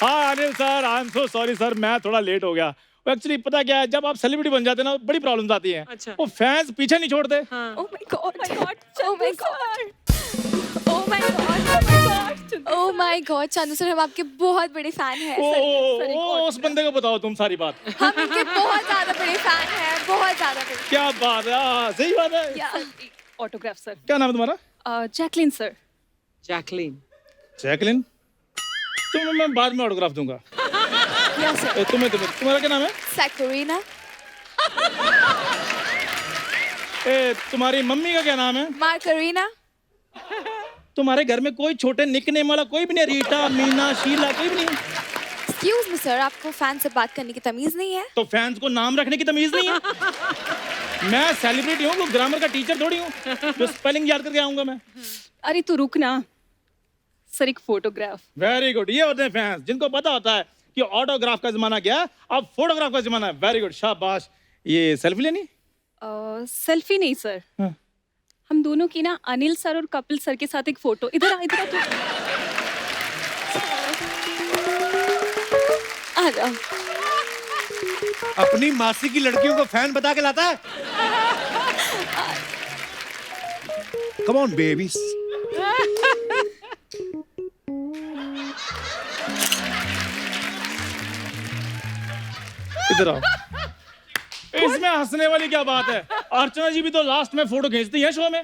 हाँ Anil sir, I am so sorry sir, मैं थोड़ा लेट हो गया। एक्चुअली पता क्या है, जब आप सेलिब्रिटी बन जाते हैं ना, बड़ी प्रॉब्लम्स आती हैं। अच्छा। वो फैंस पीछे नहीं छोड़ते। हाँ। Oh my God! Oh my God! Oh my God! Oh my God! Oh my God! Oh my God! Chandu sir, हम आपके बहुत बड़े फैन हैं। ओ, उस बंदे को बताओ तुम सारी बात। हम इनके बहुत ज्यादा बड़े फैन हैं, बहुत ज्यादा बड़े। क्या बात है, सही बात है। Yeah. Autograph sir. क्या नाम है तुम्हारा? Jacqueline sir. जैकलिन। जैकलिन। तुम्हें मैं बाद में ऑटोग्राफ दूंगा। Yes sir. तुम्हारा क्या नाम है? Sakurina. तुम्हारी मम्मी का क्या नाम है? Margarina. तुम्हारे घर में कोई छोटे निकनेम वाला कोई भी नहीं? रीटा, मीना, शीला कोई भी नहीं? Excuse me sir, आपको फैन से बात करने की तमीज नहीं है? तो फैंस को नाम रखने की तमीज नहीं है? मैं सेलिब्रिटी हूँ, वो ग्रामर का टीचर थोड़ी हूँ जो स्पेलिंग याद करके आऊंगा मैं। अरे तू रुक ना सर, एक फोटोग्राफ। वेरी गुड, ये होते हैं फैंस जिनको पता होता है कि ऑटोग्राफ का जमाना क्या है, अब फोटोग्राफ का जमाना है। वेरी गुड, शाबाश। ये सेल्फी लेनी? सेल्फी नहीं सर, हाँ। हम दोनों की ना अनिल सर और कपिल सर के साथ एक फोटो। इधर आ, इधर आ तू। आ जाओ। अपनी मासी की लड़कियों को फैन बता के लाता है। Come on babies. इधर आओ। इसमें हंसने वाली क्या बात है? अर्चना जी भी तो लास्ट में फोटो खींचती है शो में।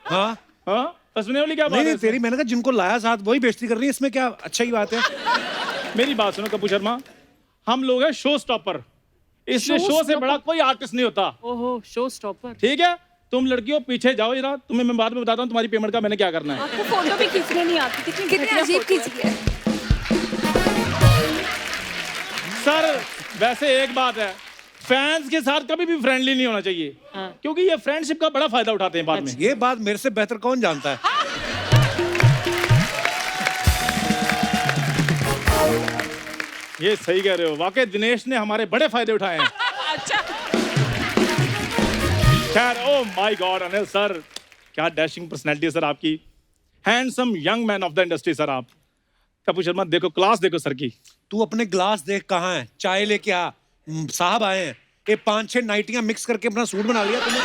हाँ हाँ, हंसने वाली क्या बात नहीं है? नहीं, तेरी मैंने कहा जिनको लाया साथ वही बेइज्जती कर रही है, इसमें क्या अच्छा ही बात है। मेरी बात सुनो कपूर शर्मा, हम लोग हैं शो स्टॉपर। इसलिए शो से Showstopper? बड़ा कोई आर्टिस्ट नहीं होता। ओहो, शो स्टॉपर। ठीक है, तुम लड़कियों पीछे जाओ जरा, तुम्हें मैं बाद में बताता हूँ तुम्हारी पेमेंट का मैंने क्या करना है। आपको फोटो भी खींचने नहीं आती? कितनी कितनी घटिया अजीब फोटो है। खींची है। सर वैसे एक बात है, फैंस के साथ कभी भी फ्रेंडली नहीं होना चाहिए। हाँ। क्योंकि ये फ्रेंडशिप का बड़ा फायदा उठाते हैं बाद में। ये बात मेरे से बेहतर कौन जानता है। ये सही कह रहे हो, वाकई दिनेश ने हमारे बड़े फायदे उठाए हैं। अच्छा। खैर, oh my God Anil sir, क्या डैशिंग पर्सनैलिटी है सर आपकी। Handsome young man of the industry sir आप। कपूर शर्मा देखो, क्लास देखो सर की। तू अपने ग्लास देख कहाँ है, चाय लेके आ। साहब आए हैं। ये 5-6 नाइटियां मिक्स करके अपना सूट बना लिया तुमने।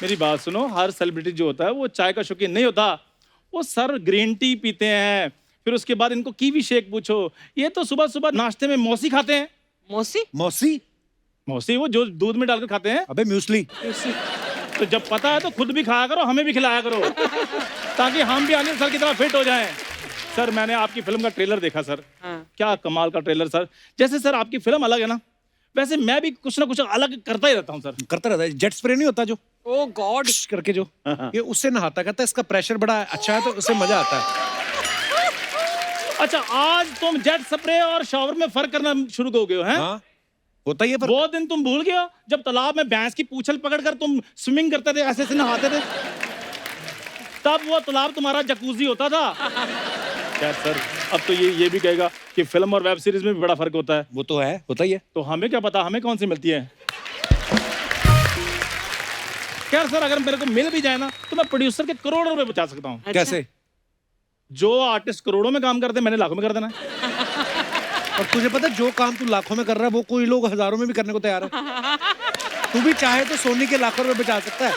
मेरी बात सुनो, हर सेलिब्रिटी जो होता है वो चाय का शौकीन नहीं होता। वो सर ग्रीन टी पीते हैं, फिर उसके बाद इनको कीवी शेक पूछो। ये तो सुबह सुबह नाश्ते में मौसी खाते हैं। मौसी? मौसी? मौसी वो जो दूध में डालकर खाते हैं। अबे म्यूसली। तो जब पता है तो खुद भी खाया करो, हमें भी खिलाया करो, ताकि हम भी अनिल सर की तरह फिट हो जाएं। सर मैंने आपकी फिल्म का ट्रेलर देखा सर। हाँ। क्या कमाल का ट्रेलर सर। जैसे सर आपकी फिल्म अलग है ना, वैसे मैं भी कुछ ना कुछ अलग करता ही रहता हूँ सर। करता रहता है। जेट स्प्रे नहीं होता जो ओ गॉड करके जो, ये उससे नहाता, कहता है इसका प्रेशर बड़ा अच्छा है तो उससे मजा आता है। अच्छा, आज तुम जेट स्प्रे और शावर में फर्क करना शुरू हो गए हो हैं? हाँ होता ही है। वो दिन तुम भूल गए हो जब तालाब में भैंस की पूंछल पकड़कर तुम स्विमिंग करते थे, ऐसे ऐसे नहाते थे, तब वो तालाब तुम्हारा जकूजी होता था। क्या सर, अब तो ये भी कहेगा कि फिल्म और वेब सीरीज में भी बड़ा फर्क होता है। वो तो है, होता ही है। तो हमें क्या पता हमें कौन सी मिलती है। क्या सर, अगर मेरे को मिल भी जाए ना तो मैं प्रोड्यूसर के करोड़ों रुपए बचा सकता हूँ। अच्छा। कैसे? जो आर्टिस्ट करोड़ों में काम करते हैं, मैंने लाखों में कर देना है। और तुझे पता है जो काम तू लाखों में कर रहा है वो कोई लोग हजारों में भी करने को तैयार है। तू भी चाहे तो सोनी के लाखों रुपए बचा सकता है।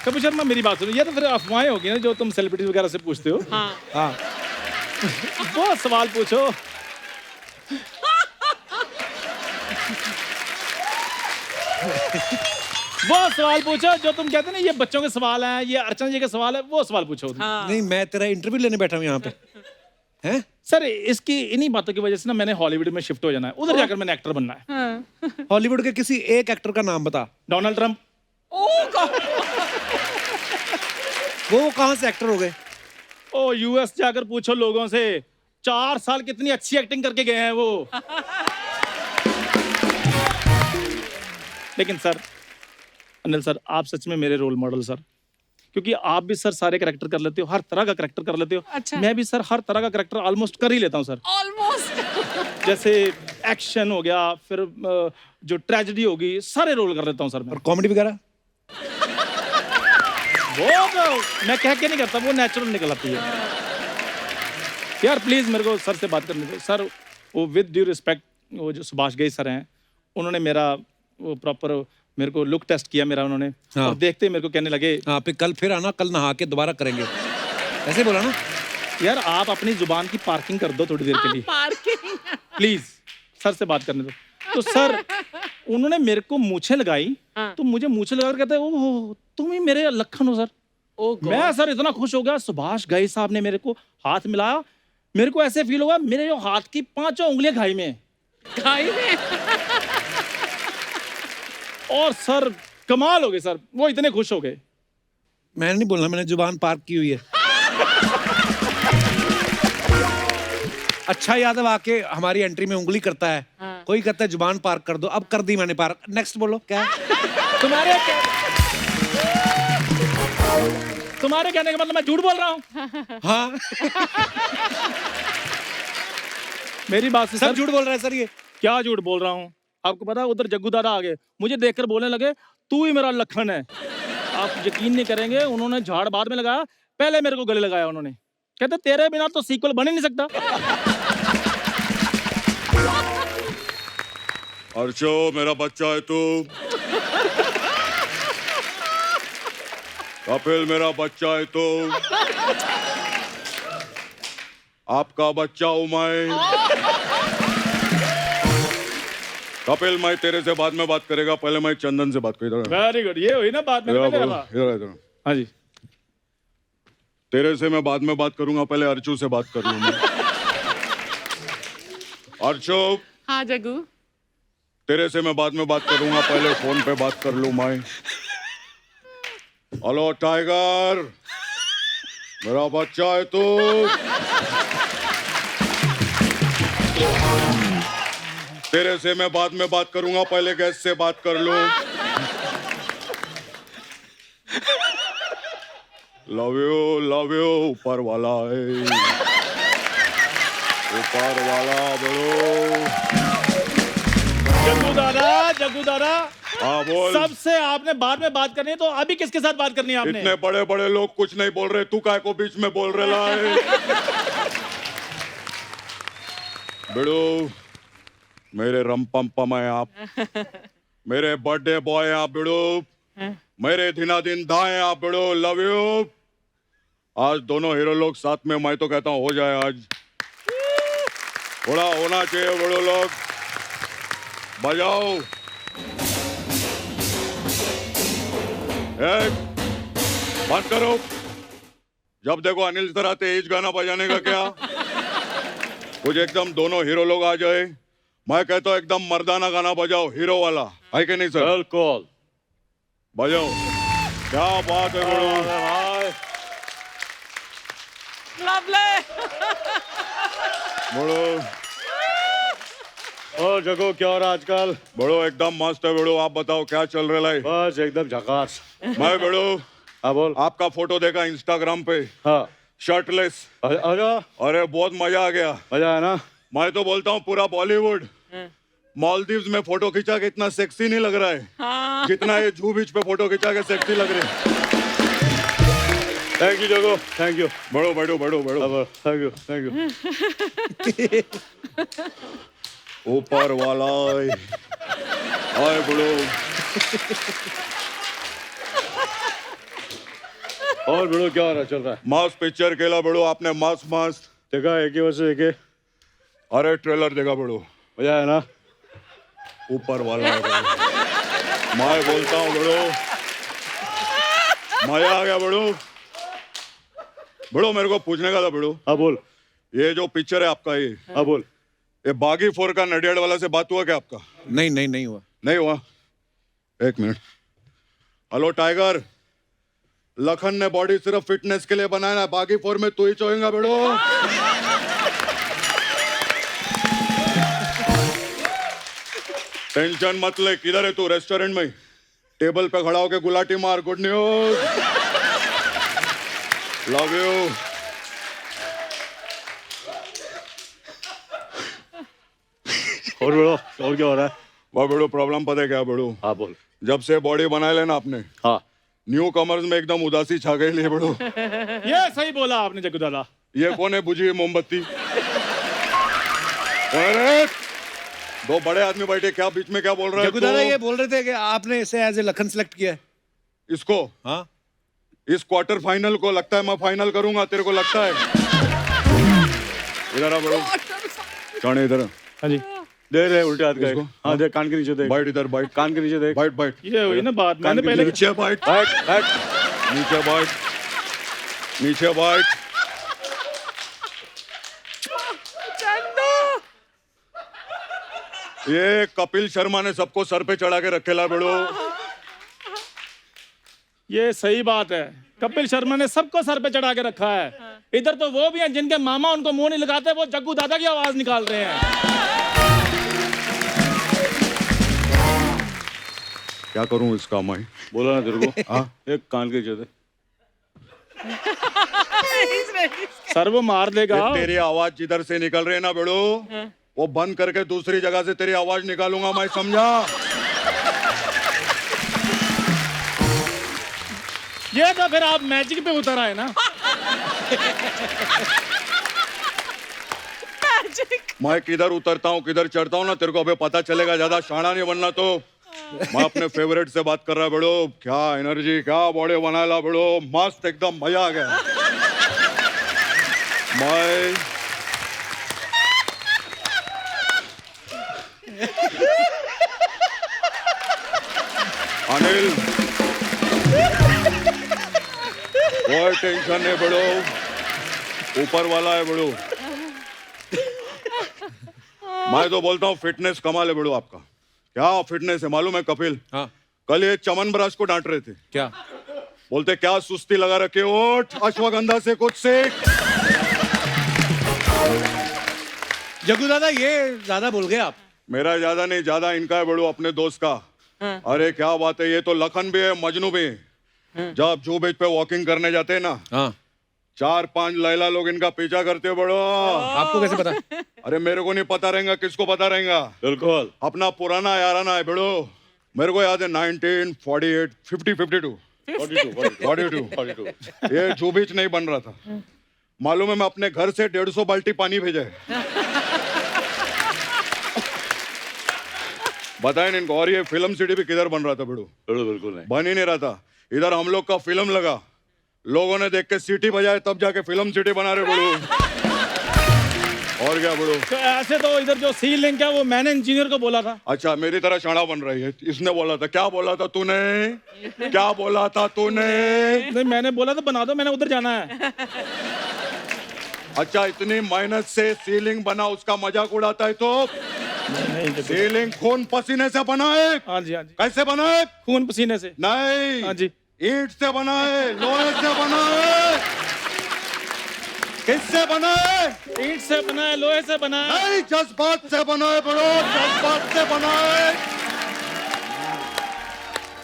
कपूर शर्मा मेरी बात सुनो, ये तो फिर अफवाहें होगी ना जो तुम सेलिब्रिटी वगैरह से पूछते हो। हाँ। हाँ वो सवाल पूछो। वो सवाल पूछो जो तुम कहते ना ये बच्चों के सवाल हैं, ये अर्चना जी के सवाल है, वो सवाल पूछो तुम। हाँ। नहीं, मैं तेरा इंटरव्यू लेने बैठा हूँ यहाँ पे। हैं? सर इसकी इन्हीं बातों की वजह से ना मैंने हॉलीवुड में शिफ्ट हो जाना है, उधर जाकर मैंने एक्टर बनना है। हाँ। हॉलीवुड के किसी एक एक्टर का नाम बता। Donald Trump. ओ गॉड वो कहाँ से एक्टर हो गए? ओ यूएस जाकर पूछो लोगों से, 4 साल कितनी अच्छी एक्टिंग करके गए हैं वो। लेकिन सर अनिल सर, आप सच में मेरे रोल मॉडल सर, क्योंकि आप भी सर सारे कैरेक्टर कर लेते हो, हर तरह का कैरेक्टर कर लेते हो। अच्छा। मैं भी सर हर तरह का कैरेक्टर ऑलमोस्ट कर ही लेता हूँ सर। ऑलमोस्ट। जैसे एक्शन हो गया, फिर जो ट्रेजेडी होगी, सारे रोल कर लेता हूँ सर मैं। और कॉमेडी वगैरह? वो तो मैं कह के नहीं करता, वो नेचुरल निकल आती है। यार प्लीज मेरे को सर से बात करने दो सर। वो विद ड्यू रिस्पेक्ट, वो जो सुभाष घई सर हैं, उन्होंने मेरा वो प्रॉपर मेरे को लुक टेस्ट किया मेरा उन्होंने। हाँ। और देखते ही मेरे को कहने लगे हाँ पे कल फिर आना, कल नहा के दोबारा करेंगे, ऐसे बोला ना। यार आप अपनी जुबान की पार्किंग कर दो थोड़ी देर के लिए पार्किंग। प्लीज, सर से बात करने दो। तो सर उन्होंने मेरे को मूछें लगाई, हाँ। तो मुझे मूछें लगा कहते हैं ओह तुम ही मेरे लखन हो सर। ओ गॉड। मैं सर इतना खुश हो गया, सुभाष घई साहब ने मेरे को हाथ मिलाया, मेरे को ऐसे फील हुआ मेरे जो हाथ की 5 उंगलियां खाई में। खाई में। और सर कमाल हो गए सर, वो इतने खुश हो गए। मैंने नहीं बोलना, मैंने जुबान पार्क की हुई है। अच्छा यादव आके हमारी एंट्री में उंगली करता है, हाँ। कोई कहता है जुबान पार्क कर दो, अब कर दी मैंने पार्क। नेक्स्ट बोलो क्या है? तुम्हारे कहने का मतलब मैं झूठ बोल रहा हूँ? हाँ मेरी बात से सब सर झूठ बोल रहा है सर ये। क्या झूठ बोल रहा हूँ? आपको पता है उधर जग्गू दादा आ गए, मुझे देखकर बोलने लगे तू ही मेरा लखन है। आप यकीन नहीं करेंगे, उन्होंने झाड़ बाद में लगाया, पहले मेरे को गले लगाया उन्होंने। कहते तेरे बिना तो सीक्वल बन ही नहीं सकता। अर्शो मेरा बच्चा है तू, कपिल मेरा बच्चा है तू, आपका बच्चा हूं मैं। कपिल मैं तेरे से बाद में बात करेगा, पहले मैं चंदन से बात करूँ। वेरी गुड, ये हुई ना बात। मैंने पहले कहा। इधर हाँ जी, तेरे से मैं बाद में बात करूंगा, पहले अर्चू से बात कर लूंगा। अर्चू हाँ जग्गू। तेरे से मैं बाद में बात करूंगा, पहले फोन पे बात कर लूं मैं। हेलो टाइगर, मेरा बच्चा है तू। तेरे से मैं बाद में बात करूंगा, पहले गैस से बात कर लूं। लव यू ऊपर वाला है, ऊपर वाला बड़ो। जग्गू दादा हाँ बोल। सबसे आपने बाद में बात करनी है, तो अभी किसके साथ बात करनी है आपने? इतने बड़े बड़े लोग कुछ नहीं बोल रहे, तू काय को बीच में बोल रहा है? बिड़ू मेरे रमपम है आप, मेरे बर्थडे बॉय है आप बिड़ू, मेरे दिना दिन दाएं आप बिड़ू। Love you. आज दोनों हीरो लोग साथ में, मैं तो कहता हूँ हो जाए आज, थोड़ा होना चाहिए। बिड़ू लोग बजाओ। बंद करो, जब देखो अनिल सर आते एज गाना बजाने का क्या? कुछ एकदम दोनों हीरो लोग आ जाए, मैं कहता हूँ एकदम मर्दाना गाना बजाओ, हीरो वाला है कि नहीं सर? बिल्कुल बजाओ। क्या बात है बड़ो, लवली। बड़ो और जगो क्या हो रहा आजकल? बड़ो एकदम मस्त है बड़ो, आप बताओ क्या चल रहा है? बस एकदम झकास। मैं बड़ो हाँ बोल। आपका फोटो देखा इंस्टाग्राम पे, हाँ शर्टलेस, आजा, अरे बहुत मजा आ गया। मजा है ना? मैं तो बोलता हूँ पूरा बॉलीवुड मालदीव्स में फोटो खिंचा के इतना सेक्सी नहीं लग रहा है, हाँ। जितना ये जू बीच पे फोटो खिंचा के सेक्सी लग रहे हैं। थैंक यू जगो, थैंक यू। बड़ो बैठो बैठो बैठो। Thank you, thank you. ऊपर वाला आए बड़ो। और बड़ो क्या हो रहा चल रहा है? मास पिक्चर केला बड़ो आपने, मास मास देखा एक ही वजह से अरे ट्रेलर देखा बड़ो, मजा है ना? ऊपर वाला है बड़ो। मैं बोलता हूँ बड़ो मजा आ गया बड़ो। बड़ो मेरे को पूछने का था बड़ो, हाँ बोल। ये जो पिक्चर है आपका, हाँ बोल। ये बागी 4 का नडियाड वाला से बात हुआ क्या आपका? नहीं हुआ। नहीं हुआ? एक मिनट। हेलो टाइगर, लखन ने बॉडी सिर्फ फिटनेस के लिए बनाया ना, बागी 4 में तू ही चोएगा बेड़ो। टेंशन मत ले, किधर है तू? रेस्टोरेंट में टेबल पे खड़ा होके गुलाटी मार। Good news, love you. और बड़ो और क्या हो रहा है? वाह बेड़ो, प्रॉब्लम पता है क्या बेड़ो? हाँ बोल। जब से बॉडी बनाए लेना आपने, हाँ न्यू कमर्स में एकदम उदासी छा गई ले बड़ो। ये सही बोला आपने जग्गू दादा। ये कौन है बुझी हुई मोमबत्ती? अरे दो बड़े आदमी बैठे, क्या बीच में क्या बोल रहे जग्गू दादा हैं ये बोल रहे थे कि आपने इसे एज ए लखन सेलेक्ट किया है। इसको? हाँ इस क्वार्टर फाइनल को लगता है मैं फाइनल करूंगा, तेरे को लगता है? इधर आ बड़ो, चाणे इधर। हाँ जी दे रहे उल्टे हाथ का इसको? एक। हाँ देख, कान के नीचे देख, बैठ इधर, बैठ, कान के नीचे देख, बैठ बैठ। ये हुई ना बात, मैंने पहले नीचे बैठ, बैठ बैठ। नीचे बैठ, नीचे बैठ। ये कपिल शर्मा ने सबको सर पे चढ़ा के रखेला बेड़ो। ये सही बात है, कपिल शर्मा ने सबको सर पे चढ़ा के रखा है। इधर तो वो भी हैं जिनके मामा उनको मुंह नहीं लगाते, वो जग्गू दादा की आवाज निकाल रहे हैं। क्या करूं इसका मैं? बोला ना तेरे को। हाँ एक कान के नीचे दे। सर वो मार देगा। ये तेरी आवाज जिधर से निकल रही है ना बेड़ो, वो बंद करके दूसरी जगह से तेरी आवाज निकालूंगा मैं, समझा? ये तो फिर आप मैजिक पे उतर आए ना। मैं किधर उतरता हूँ किधर चढ़ता हूँ ना तेरे को अभी पता चलेगा। ज्यादा शाना नहीं बनना तो। मैं अपने फेवरेट से बात कर रहा है बेड़ो। क्या एनर्जी, क्या बॉडी बनाला बेड़ो, मस्त एकदम मजा आ गया। मैं अनिल, कोई टेंशन नहीं बेड़ो, ऊपर वाला है बेड़ो। मैं तो बोलता हूँ फिटनेस कमाल है बेड़ो आपका। क्या फिटनेस है मालूम है कपिल? हाँ कल ये चमन बराज को डांट रहे थे। क्या बोलते क्या सुस्ती लगा रखे, ओठ अश्वगंधा से कुछ सीख। जग्गू दादा ये ज्यादा बोल गए आप। मेरा ज्यादा नहीं, ज्यादा इनका है बड़ो, अपने दोस्त का। अरे क्या बात है, ये तो लखन भी है मजनू भी है। जब जू बीच पे वॉकिंग करने जाते हैं ना, हाँ 4-5 लैला लोग इनका पीछा करते हो बड़ो। आपको कैसे पता? अरे मेरे को नहीं पता रहेगा, किसको पता रहेगा? बिल्कुल अपना पुराना याराना है बेड़ो। मेरे को याद है 1948, 50, 52, 42 ये जू बीच नहीं बन रहा था। मालूम है मैं अपने घर से 150 बाल्टी पानी भेजा है। बताए इनको। और ये फिल्म सिटी भी किधर बन रहा था बेड़ो? बिल्कुल नहीं। बन ही नहीं रहा था। इधर हम लोग का फिल्म लगा, लोगों ने देख के सीटी बजाए, तब जाके फिल्म सिटी बना रहे बेड़ो। और क्या बेड़ो? तो ऐसे तो इधर जो सी लिंक है वो मैंने इंजीनियर को बोला था। अच्छा मेरी तरह शाणा बन रही है। इसने बोला था, क्या बोला था तूने? क्या बोला था तूने? नहीं मैंने बोला तो बना दो, मैंने उधर जाना है। अच्छा इतनी मेहनत से सीलिंग बना, उसका मजाक उड़ाता है तो? नहीं सीलिंग खून पसीने से बना है। हाँ जी हाँ जी, कैसे बना है? खून पसीने से। नहीं हाँ जी, ईंट से बना है, लोहे से बना है। किससे बना है? ईंट से बना है, लोहे से बना है। नहीं, जज्बात से बना है बड़ो, जज्बात से बना है।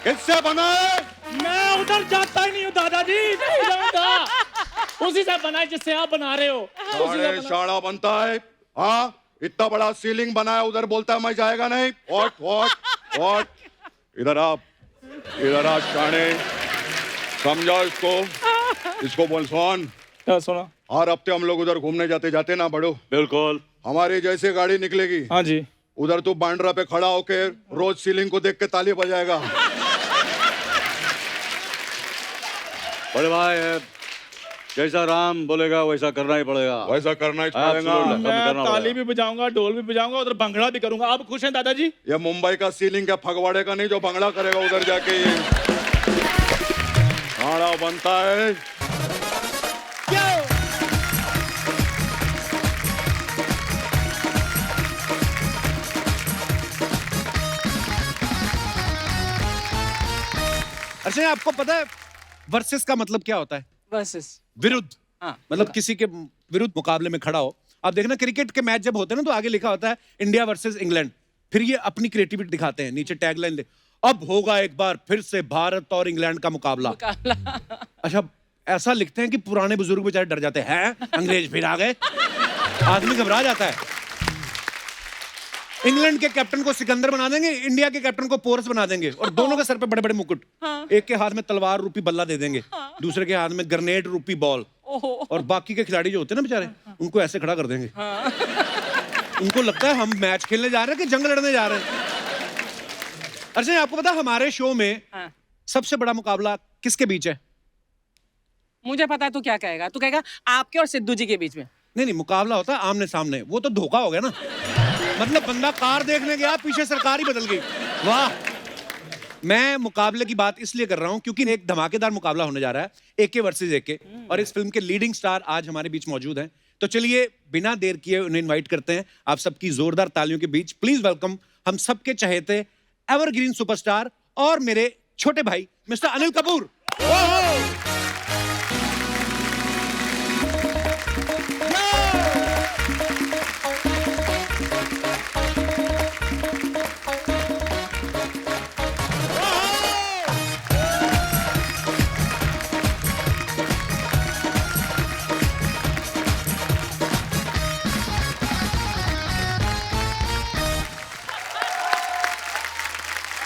किससे बना है? मैं उधर जाता ही नहीं हूँ दादाजी, नहीं जाऊंगा। उसी से बना है जिससे आप बना रहे हो। उसी से साढ़े बना- शाणा बनता है। हाँ इतना बड़ा सीलिंग बनाया, उधर बोलता है मैं जाएगा नहीं। व्हाट इधर आप, इधर आप शाणे, समझा इसको बोल सुन। क्या सुना? हर हफ्ते हम लोग उधर घूमने जाते ना बड़ो। बिल्कुल। हमारी जैसे गाड़ी निकलेगी, हाँ जी, उधर तू बांड्रा पे खड़ा होके रोज सीलिंग को देख के ताली बजाएगा। बड़े भाई जैसा राम बोलेगा वैसा करना ही पड़ेगा। वैसा करना ही पड़ेगा। Absolutely। मैं करना ताली पड़ेगा। भी बजाऊंगा, ढोल भी बजाऊंगा, उधर भंगड़ा भी करूंगा। आप खुश हैं दादाजी? ये मुंबई का सीलिंग क्या फगवाड़े का नहीं जो भंगड़ा करेगा उधर जाके। ये खाना बनता है। अच्छा आपको पता है वर्सेस का मतलब क्या होता है? वर्सेस विरुद्ध। हाँ मतलब किसी के विरुद्ध मुकाबले में खड़ा हो। आप देखना क्रिकेट के मैच जब होते हैं ना तो आगे लिखा होता है इंडिया वर्सेस इंग्लैंड। फिर ये अपनी क्रिएटिविटी दिखाते हैं, नीचे टैगलाइन अब होगा एक बार फिर से भारत और इंग्लैंड का मुकाबला। अच्छा ऐसा लिखते हैं कि पुराने बुजुर्ग बेचारे डर जाते हैं, अंग्रेज फिर आ गए। आदमी घबरा जाता है। इंग्लैंड के कैप्टन को सिकंदर बना देंगे, इंडिया के कैप्टन को पोरस बना देंगे, और दोनों के सर पे बड़े बड़े मुकुट। एक के हाथ में तलवार रूपी बल्ला दे देंगे, दूसरे के हाथ में ग्रेनेड रूपी बॉल, और बाकी के खिलाड़ी जो होते हैं ना बेचारे, उनको ऐसे खड़ा कर देंगे। उनको लगता है हम मैच खेलने जा रहे हैं कि जंग लड़ने जा रहे हैं। अच्छा, आपको पता हमारे शो में सबसे बड़ा मुकाबला किसके बीच है? मुझे पता है तू क्या कहेगा। तू कहेगा आपके और सिद्धू जी के बीच में। नहीं, मुकाबला होता है आमने सामने। वो तो धोखा हो गया ना, मतलब बंदा कार देखने गया, पीछे सरकार ही बदल गई। वाह। मैं मुकाबले की बात इसलिए कर रहा हूं क्योंकि एक धमाकेदार मुकाबला होने जा रहा है, एके वर्सेस एके, और इस फिल्म के लीडिंग स्टार आज हमारे बीच मौजूद हैं। तो चलिए बिना देर किए उन्हें इनवाइट करते हैं आप सबकी जोरदार तालियों के बीच। प्लीज वेलकम हम सबके चहेते एवरग्रीन सुपरस्टार और मेरे छोटे भाई मिस्टर अनिल कपूर।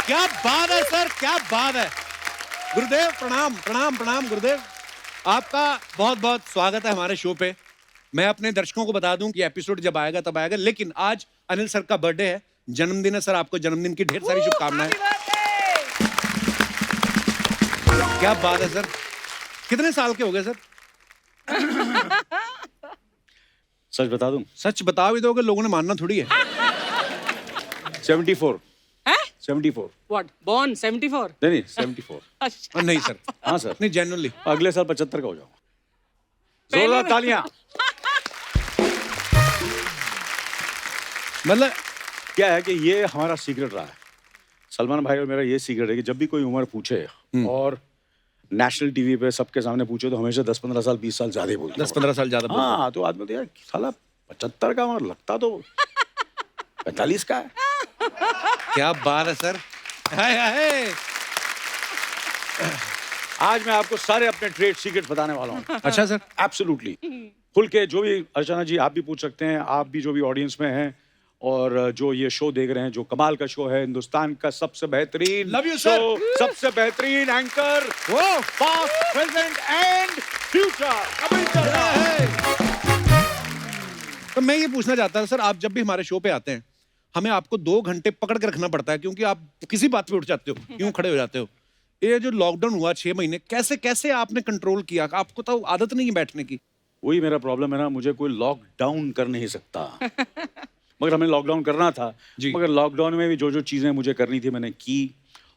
क्या बात है सर, क्या बात है। गुरुदेव प्रणाम प्रणाम प्रणाम। गुरुदेव आपका बहुत बहुत स्वागत है हमारे शो पे। मैं अपने दर्शकों को बता दूं कि एपिसोड जब आएगा तब आएगा, लेकिन आज अनिल सर का बर्थडे है, जन्मदिन है सर। आपको जन्मदिन की ढेर सारी शुभकामनाएं। क्या बात है सर। कितने साल के हो गए सर? सच बता दूं? सच बता भी दोगे, लोगों ने मानना थोड़ी है। 74। हैं? 74। व्हाट? बॉर्न 74? नहीं 74। अच्छा। नहीं सर, हाँ सर, नहीं जेन्युइनली। अगले साल 75 का हो जाऊंगा। जोरदार तालियां। मतलब क्या है कि ये हमारा सीक्रेट रहा है, सलमान भाई और मेरा ये सीक्रेट है कि जब भी कोई उम्र पूछे और नेशनल टीवी पे सबके सामने पूछे तो हमेशा 10-15 साल 20 साल ज्यादा ही बोलते हैं। 10-15 साल ज्यादा बोलते हैं। हाँ, तो आदमी तो यार साला 75 का उम्र लगता तो 45 का है। क्या बात है सर। हाय हाय। आज मैं आपको सारे अपने ट्रेड सीक्रेट बताने वाला हूँ। अच्छा सर। एब्सोल्युटली खुल के, जो भी अर्चना जी आप भी पूछ सकते हैं, आप भी जो भी ऑडियंस में हैं और जो ये शो देख रहे हैं, जो कमाल का शो है, हिंदुस्तान का सबसे बेहतरीन Love you, शो, sir. सबसे बेहतरीन एंकर, वो past present and future Kapil Sharma है। तो मैं ये पूछना चाहता हूँ सर, आप जब भी हमारे शो पे आते हैं हमें आपको 2 घंटे पकड़ के रखना पड़ता है, क्योंकि आप किसी बात पे उठ जाते हो, यूं खड़े हो जाते हो। ये जो लॉकडाउन हुआ 6 महीने, कैसे कैसे आपने कंट्रोल किया? आपको तो आदत नहीं है बैठने की। वही मेरा प्रॉब्लम है ना, मुझे कोई लॉकडाउन कर नहीं सकता। मगर हमें लॉकडाउन करना था जी। मगर लॉकडाउन में भी जो जो चीज़ें मुझे करनी थी मैंने की,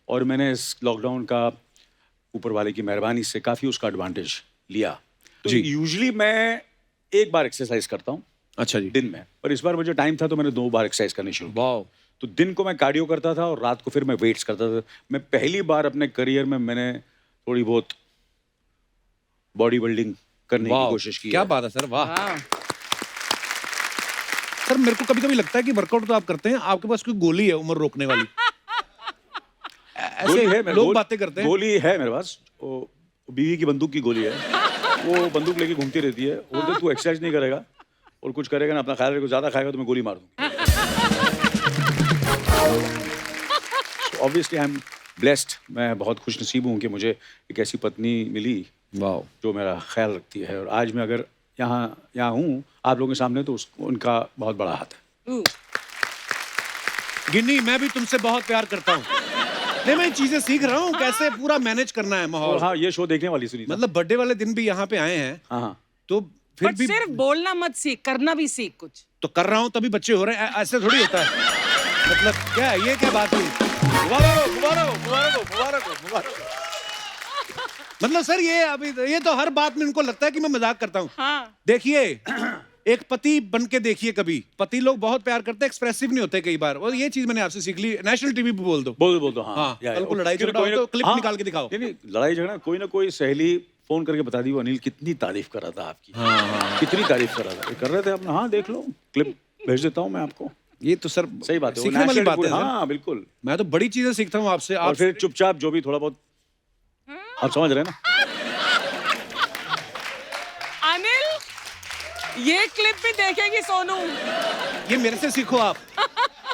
और मैंने इस लॉकडाउन का ऊपर वाले की मेहरबानी से काफ़ी उसका एडवांटेज लिया। तो जी। यूजुअली मैं एक बार एक्सरसाइज करता हूँ अच्छा जी। दिन में, पर इस बार मुझे टाइम था तो मैंने 2 बार एक्सरसाइज करनी शुरू की। वाह। तो दिन को मैं कार्डियो करता था और रात को फिर मैं वेट्स करता था। मैं पहली बार अपने करियर में मैंने थोड़ी बहुत बॉडी बिल्डिंग करने की कोशिश की क्या है। बात है सर, वाह। हाँ। सर मेरे को कभी कभी लगता है कि वर्कआउट तो आप करते हैं, आपके पास कोई गोली है उम्र रोकने वाली। गोली है, ऐसे लोग बातें करते हैं। गोली है मेरे पास, वो बीवी की बंदूक की गोली है। वो बंदूक लेके घूमती रहती है, बोलते तू एक्सरसाइज नहीं करेगा और कुछ करेगा ना अपना ख्याल रखो, ज्यादा खाएगा तो मैं गोली मार दूंगा। ऑब्वियसली आई एम ब्लेस्ड, मैं बहुत खुश नसीब हूँ कि मुझे एक ऐसी पत्नी मिली वाह। जो मेरा ख्याल रखती है, और आज मैं अगर यहाँ हूँ आप लोगों के सामने तो उनका बहुत बड़ा हाथ है। गिन्नी, मैं भी तुमसे बहुत प्यार करता हूँ। नहीं, मैं चीजें सीख रहा हूँ कैसे पूरा मैनेज करना है और माहौल। हाँ, ये शो देखने वाली सुनी। मतलब बर्थडे वाले दिन भी यहाँ पे आए हैं, हाँ हाँ, तो फिर बट भी सिर्फ बोलना मत सीख, करना भी सीख कुछ। तो कर रहा हूँ तभी बच्चे हो रहे हैं। ऐसे थोड़ी होता है। मतलब क्या है, ये क्या बात हुई? मतलब सर ये अभी ये तो हर बात में इनको लगता है कि मैं मजाक करता हूँ। हाँ। देखिए, एक पति बन के देखिए, कभी पति लोग बहुत प्यार करते हैं, एक्सप्रेसिव नहीं होते कई बार, और ये चीज मैंने आपसे सीख ली। नेशनल टीवी पे बोल दो। बोल दो हाँ, हाँ, या, कल को या, लड़ाई क्योंकि झगड़ा हो कोई तो क्लिप हाँ, निकाल के दिखाओ। नहीं, लड़ाई झगड़ा कोई ना कोई सहेली फोन करके बता दी, वो अनिल कितनी तारीफ कर रहा था आपकी। हाँ, कितनी तारीफ कर रहा था, कर रहे थे अपना। हाँ देख लो, क्लिप भेज देता हूँ मैं आपको। ये तो सर सही बात है, सीखने वाली बात है। हाँ बिल्कुल। मैं तो बड़ी चीजें सीखता हूँ आपसे। और फिर चुपचाप जो भी थोड़ा बहुत आप समझ रहे हैं ना। अनिल, ये क्लिप भी देखेगी सोनू। ये मेरे से सीखो आप।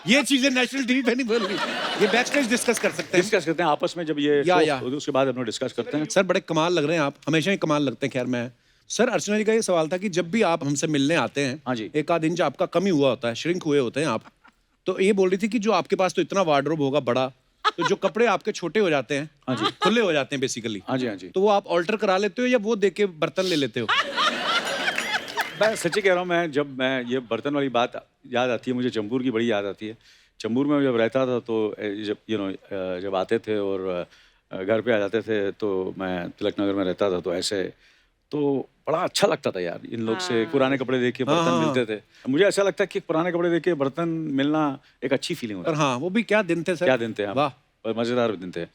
ये चीजें नेशनल टीवी पे नहीं बोल रही, ये बैक स्टेज डिस्कस कर सकते हैं। डिस्कस करते हैं आपस में जब ये या, show या। होती है, उसके बाद हम लोग डिस्कस करते हैं। सर बड़े कमाल लग रहे हैं आप, हमेशा ही कमाल लगते हैं। खैर मैं सर अर्चना जी का ये सवाल था कि जब भी आप हमसे मिलने आते हैं, हाँ जी। एक आध इंच आपका कम ही हुआ होता है, श्रिंक हुए होते हैं आप, तो ये बोल रही थी कि जो आपके पास तो इतना वार्डरोब होगा बड़ा, तो जो कपड़े आपके छोटे हो जाते हैं, हाँ जी, खुले हो जाते हैं बेसिकली, हाँ जी, हाँ जी। तो वो आप ऑल्टर करा लेते हो या वो देके बर्तन ले लेते हो? मैं सच्ची कह रहा हूँ, मैं जब मैं ये बर्तन वाली बात याद आती है मुझे, चंबूर की बड़ी याद आती है। चंबूर में जब रहता था तो जब जब आते थे और घर पे आ जाते थे, तो मैं तिलक नगर में रहता था, तो ऐसे तो बड़ा अच्छा लगता था यार, इन लोग से पुराने कपड़े देख के बर्तन हाँ। मिलते थे। मुझे ऐसा लगता है कि पुराने कपड़े देख के बर्तन मिलना एक अच्छी फीलिंग होती और है। हाँ, वो भी क्या दिन थे सर, क्या दिन थे, वाह। और मज़ेदार दिन थे।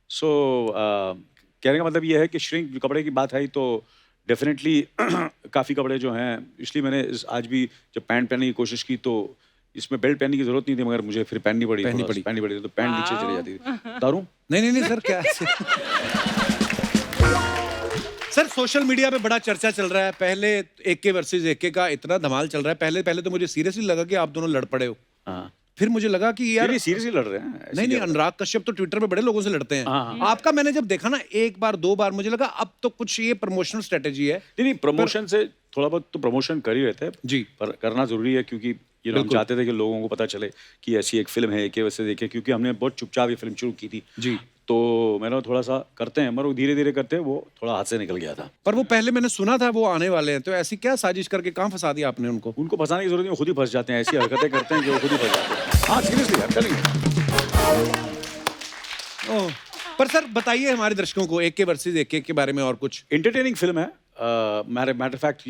सो कहने का मतलब ये है कि श्रिंक कपड़े की बात आई तो डेफिनेटली काफ़ी कपड़े जो हैं, इसलिए मैंने आज भी जब पैंट पहनने की कोशिश की तो इसमें बेल्ट पहनने की जरूरत नहीं थी, मगर मुझे फिर पहननी पड़ी तो पैंट नीचे चली जाती थी। दारू नहीं सर, क्या सर सोशल मीडिया पे बड़ा चर्चा चल रहा है, पहले AK वर्सेस AK का इतना धमाल चल रहा है, पहले तो मुझे सीरियसली लगा कि आप दोनों लड़ पड़े हो, हाँ, फिर मुझे लगा कि यार सीरियसली लड़ रहे हैं, ऐसी नहीं, क्या अनुराग कश्यप तो ट्विटर पे बड़े लोगों से लड़ते हैं, हाँ, आपका मैंने जब देखा ना एक बार दो बार, मुझे लगा अब तो कुछ ये प्रमोशनल स्ट्रेटेजी है। नहीं, प्रमोशन से थोड़ा बहुत तो प्रमोशन कर ही रहते हैं जी। पर करना जरूरी है, क्योंकि हम बिल्कुल। चाहते थे कि लोगों को पता चले कि ऐसी एक फिल्म है AK वैसे देखे, क्योंकि हमने बहुत चुपचाप ये फिल्म शुरू की थी जी। तो मैंने थोड़ा सा करते हैं, मगर वो धीरे धीरे करते हैं, वो थोड़ा हाथ से निकल गया था। पर वो पहले मैंने सुना था वो आने वाले हैं, तो ऐसी क्या साजिश करके कहाँ फंसा दिया आपने उनको? उनको फंसाने की जरूरत नहीं, वो खुद ही फंस जाते हैं, ऐसी हरकतें करते हैं कि वो खुद ही फंस जाते हैं। हाँ सीरियसली यार, चलिए। ओह, पर सर बताइए हमारे दर्शकों को AK वर्सेस AK के बारे में और कुछ। एंटरटेनिंग फिल्म है। मैटर फैक्ट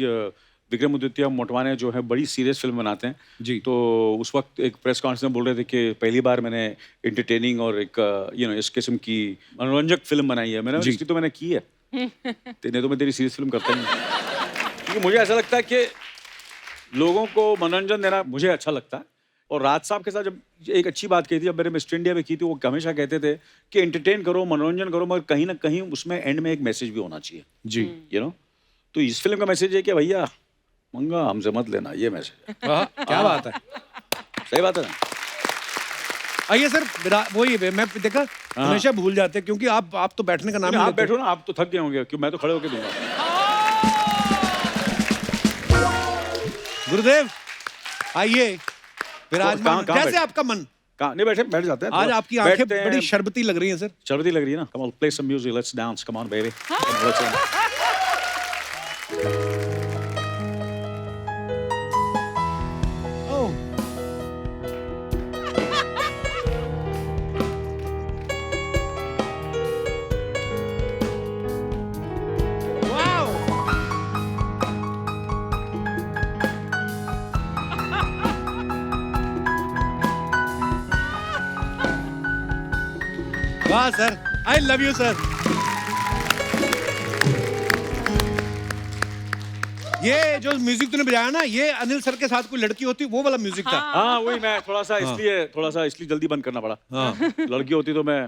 विक्रम आदित्य मोटवाने जो है बड़ी सीरियस फिल्म बनाते हैं जी। तो उस वक्त एक प्रेस कॉन्फ्रेंस में बोल रहे थे कि पहली बार मैंने एंटरटेनिंग और एक इस किस्म की मनोरंजक फिल्म बनाई है। मैंने जी। इसकी तो मैंने की है, नहीं तो मैं तेरी सीरियस फिल्म करता ही नहीं, क्योंकि मुझे ऐसा लगता है कि लोगों को मनोरंजन देना मुझे अच्छा लगता है। और राज साहब के साथ जब एक अच्छी बात कही थी, जब मेरे मिस्टर इंडिया में की थी, वो हमेशा कहते थे कि एंटरटेन करो, मनोरंजन करो, मगर कहीं ना कहीं उसमें एंड में एक मैसेज भी होना चाहिए। जी। तो इस फिल्म का मैसेज है कि भैया मंगा हमसे मत लेना, ये मैसेज है। वाह, क्या बात है। सही बात है ना? आइए सर, वही मैं देखा हमेशा भूल जाते हैं, क्योंकि आप तो बैठने का नाम नहीं, नहीं आप लेते। बैठो ना, आप तो थक गए होंगे, क्यों मैं तो खड़े होके दूंगा। गुरुदेव आइए, विराजमान। कहाँ कैसे बैठे? आपका मन? कहाँ नहीं बैठ जाते हैं। आज थोड़ा आपकी आंखें बैठते हैं। बड़ी शरबती लग रही हैं सर। शर्बती लग रही है ना? Come on, play some music, let's dance, come on baby. Oh, वाह sir, I love you sir. ये जो म्यूजिक तूने बजाया ना, ये अनिल सर के साथ कोई लड़की होती वो वाला म्यूजिक था। हाँ वही, मैं थोड़ा सा इसलिए जल्दी बंद करना पड़ा। हाँ। लड़की होती तो मैं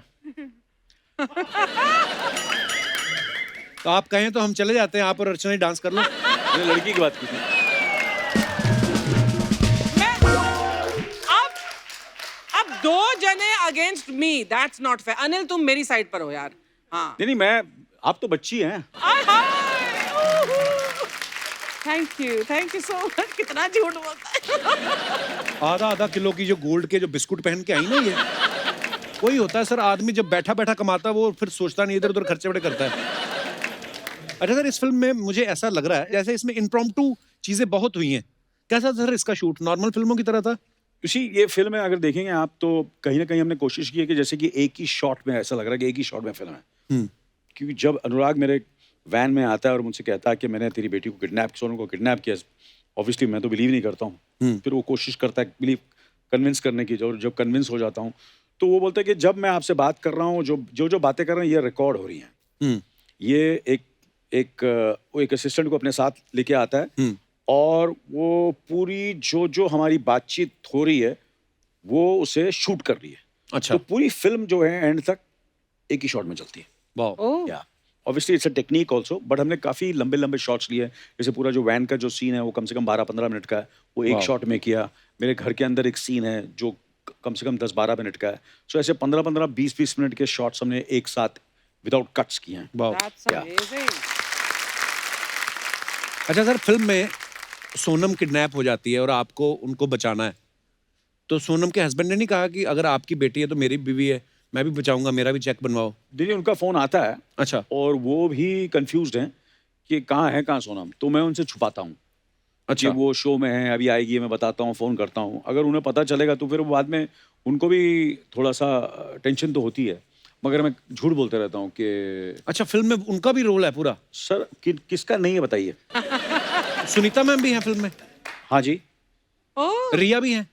तो आप कहें तो हम चले जाते हैं, आप और अर्चना ही डांस कर लो। मैंने लड़की की बात की थी। अब दो जने against me, that's not fair. Anil तुम मेरी साइड पर हो यार। हाँ नहीं मैं, आप तो बच्ची हैं। Thank you so much. कितना झूठ बोलता है। आधा किलो की जो गोल्ड के जो बिस्कुट पहन के आई ना, ये वही होता है सर। आदमी जब बैठा बैठा कमाता है, वो फिर सोचता नहीं, इधर उधर खर्चे बड़े करता है। अच्छा सर, इस फिल्म में मुझे ऐसा लग रहा है जैसे इसमें इम्प्रॉम्प्टू चीजें बहुत हुई हैं। कैसा सर इसका शूट नॉर्मल फिल्मों की तरह था? उसी ये फिल्म है, अगर देखेंगे आप तो कहीं ना कहीं हमने कोशिश की है कि जैसे कि एक ही शॉट में, ऐसा लग रहा है कि एक ही शॉट में फिल्म है। क्योंकि जब अनुराग मेरे वैन में आता है और मुझसे कहता है कि मैंने तेरी बेटी को सोनू को किडनैप किया, ऑब्वियसली मैं तो बिलीव नहीं करता हूँ। फिर वो कोशिश करता है बिलीव कन्विंस करने की, जब कन्विंस हो जाता हूँ तो वो बोलता है कि जब मैं आपसे बात कर रहा हूँ, जो बातें कर रहे हैं ये रिकॉर्ड हो रही हैं। ये वो एक असिस्टेंट को अपने साथ लेके आता है और वो पूरी जो हमारी बातचीत हो रही है वो उसे शूट कर रही है। अच्छा। तो पूरी फिल्म जो है एंड तक एक ही शॉट में चलती है। वाह। या obviously it's a technique also, but हमने काफ़ी लंबे लंबे शॉट्स लिए हैं। जैसे पूरा जो वैन का जो सीन है वो कम से कम 12-15 मिनट का है, वो एक शॉट में किया। मेरे घर के अंदर एक सीन है जो कम से कम 10-12 मिनट का है. सो ऐसे 15-15, 20-20 मिनट के शॉट्स हमने एक साथ विदाउट कट्स किए हैं. That's amazing. अच्छा सर, फिल्म में सोनम किडनैप हो जाती है और आपको उनको बचाना है, तो सोनम के हस्बैंड ने नहीं कहा कि अगर आपकी बेटी है तो मेरी बीवी है, मैं भी बचाऊंगा, मेरा भी चेक बनवाओ? देखिए उनका फ़ोन आता है अच्छा और वो भी कंफ्यूज्ड हैं कि कहाँ सोनम. तो मैं उनसे छुपाता हूँ कि अच्छा वो शो में है, अभी आएगी, मैं बताता हूँ, फ़ोन करता हूँ. अगर उन्हें पता चलेगा तो फिर वो बाद में उनको भी थोड़ा सा टेंशन तो होती है, मगर मैं झूठ बोलते रहता हूँ कि अच्छा, फिल्म में उनका भी रोल है पूरा? सर किसका नहीं है बताइए. सुनीता मैम भी हैं फिल्म में? हाँ जी. Oh, रिया भी हैं?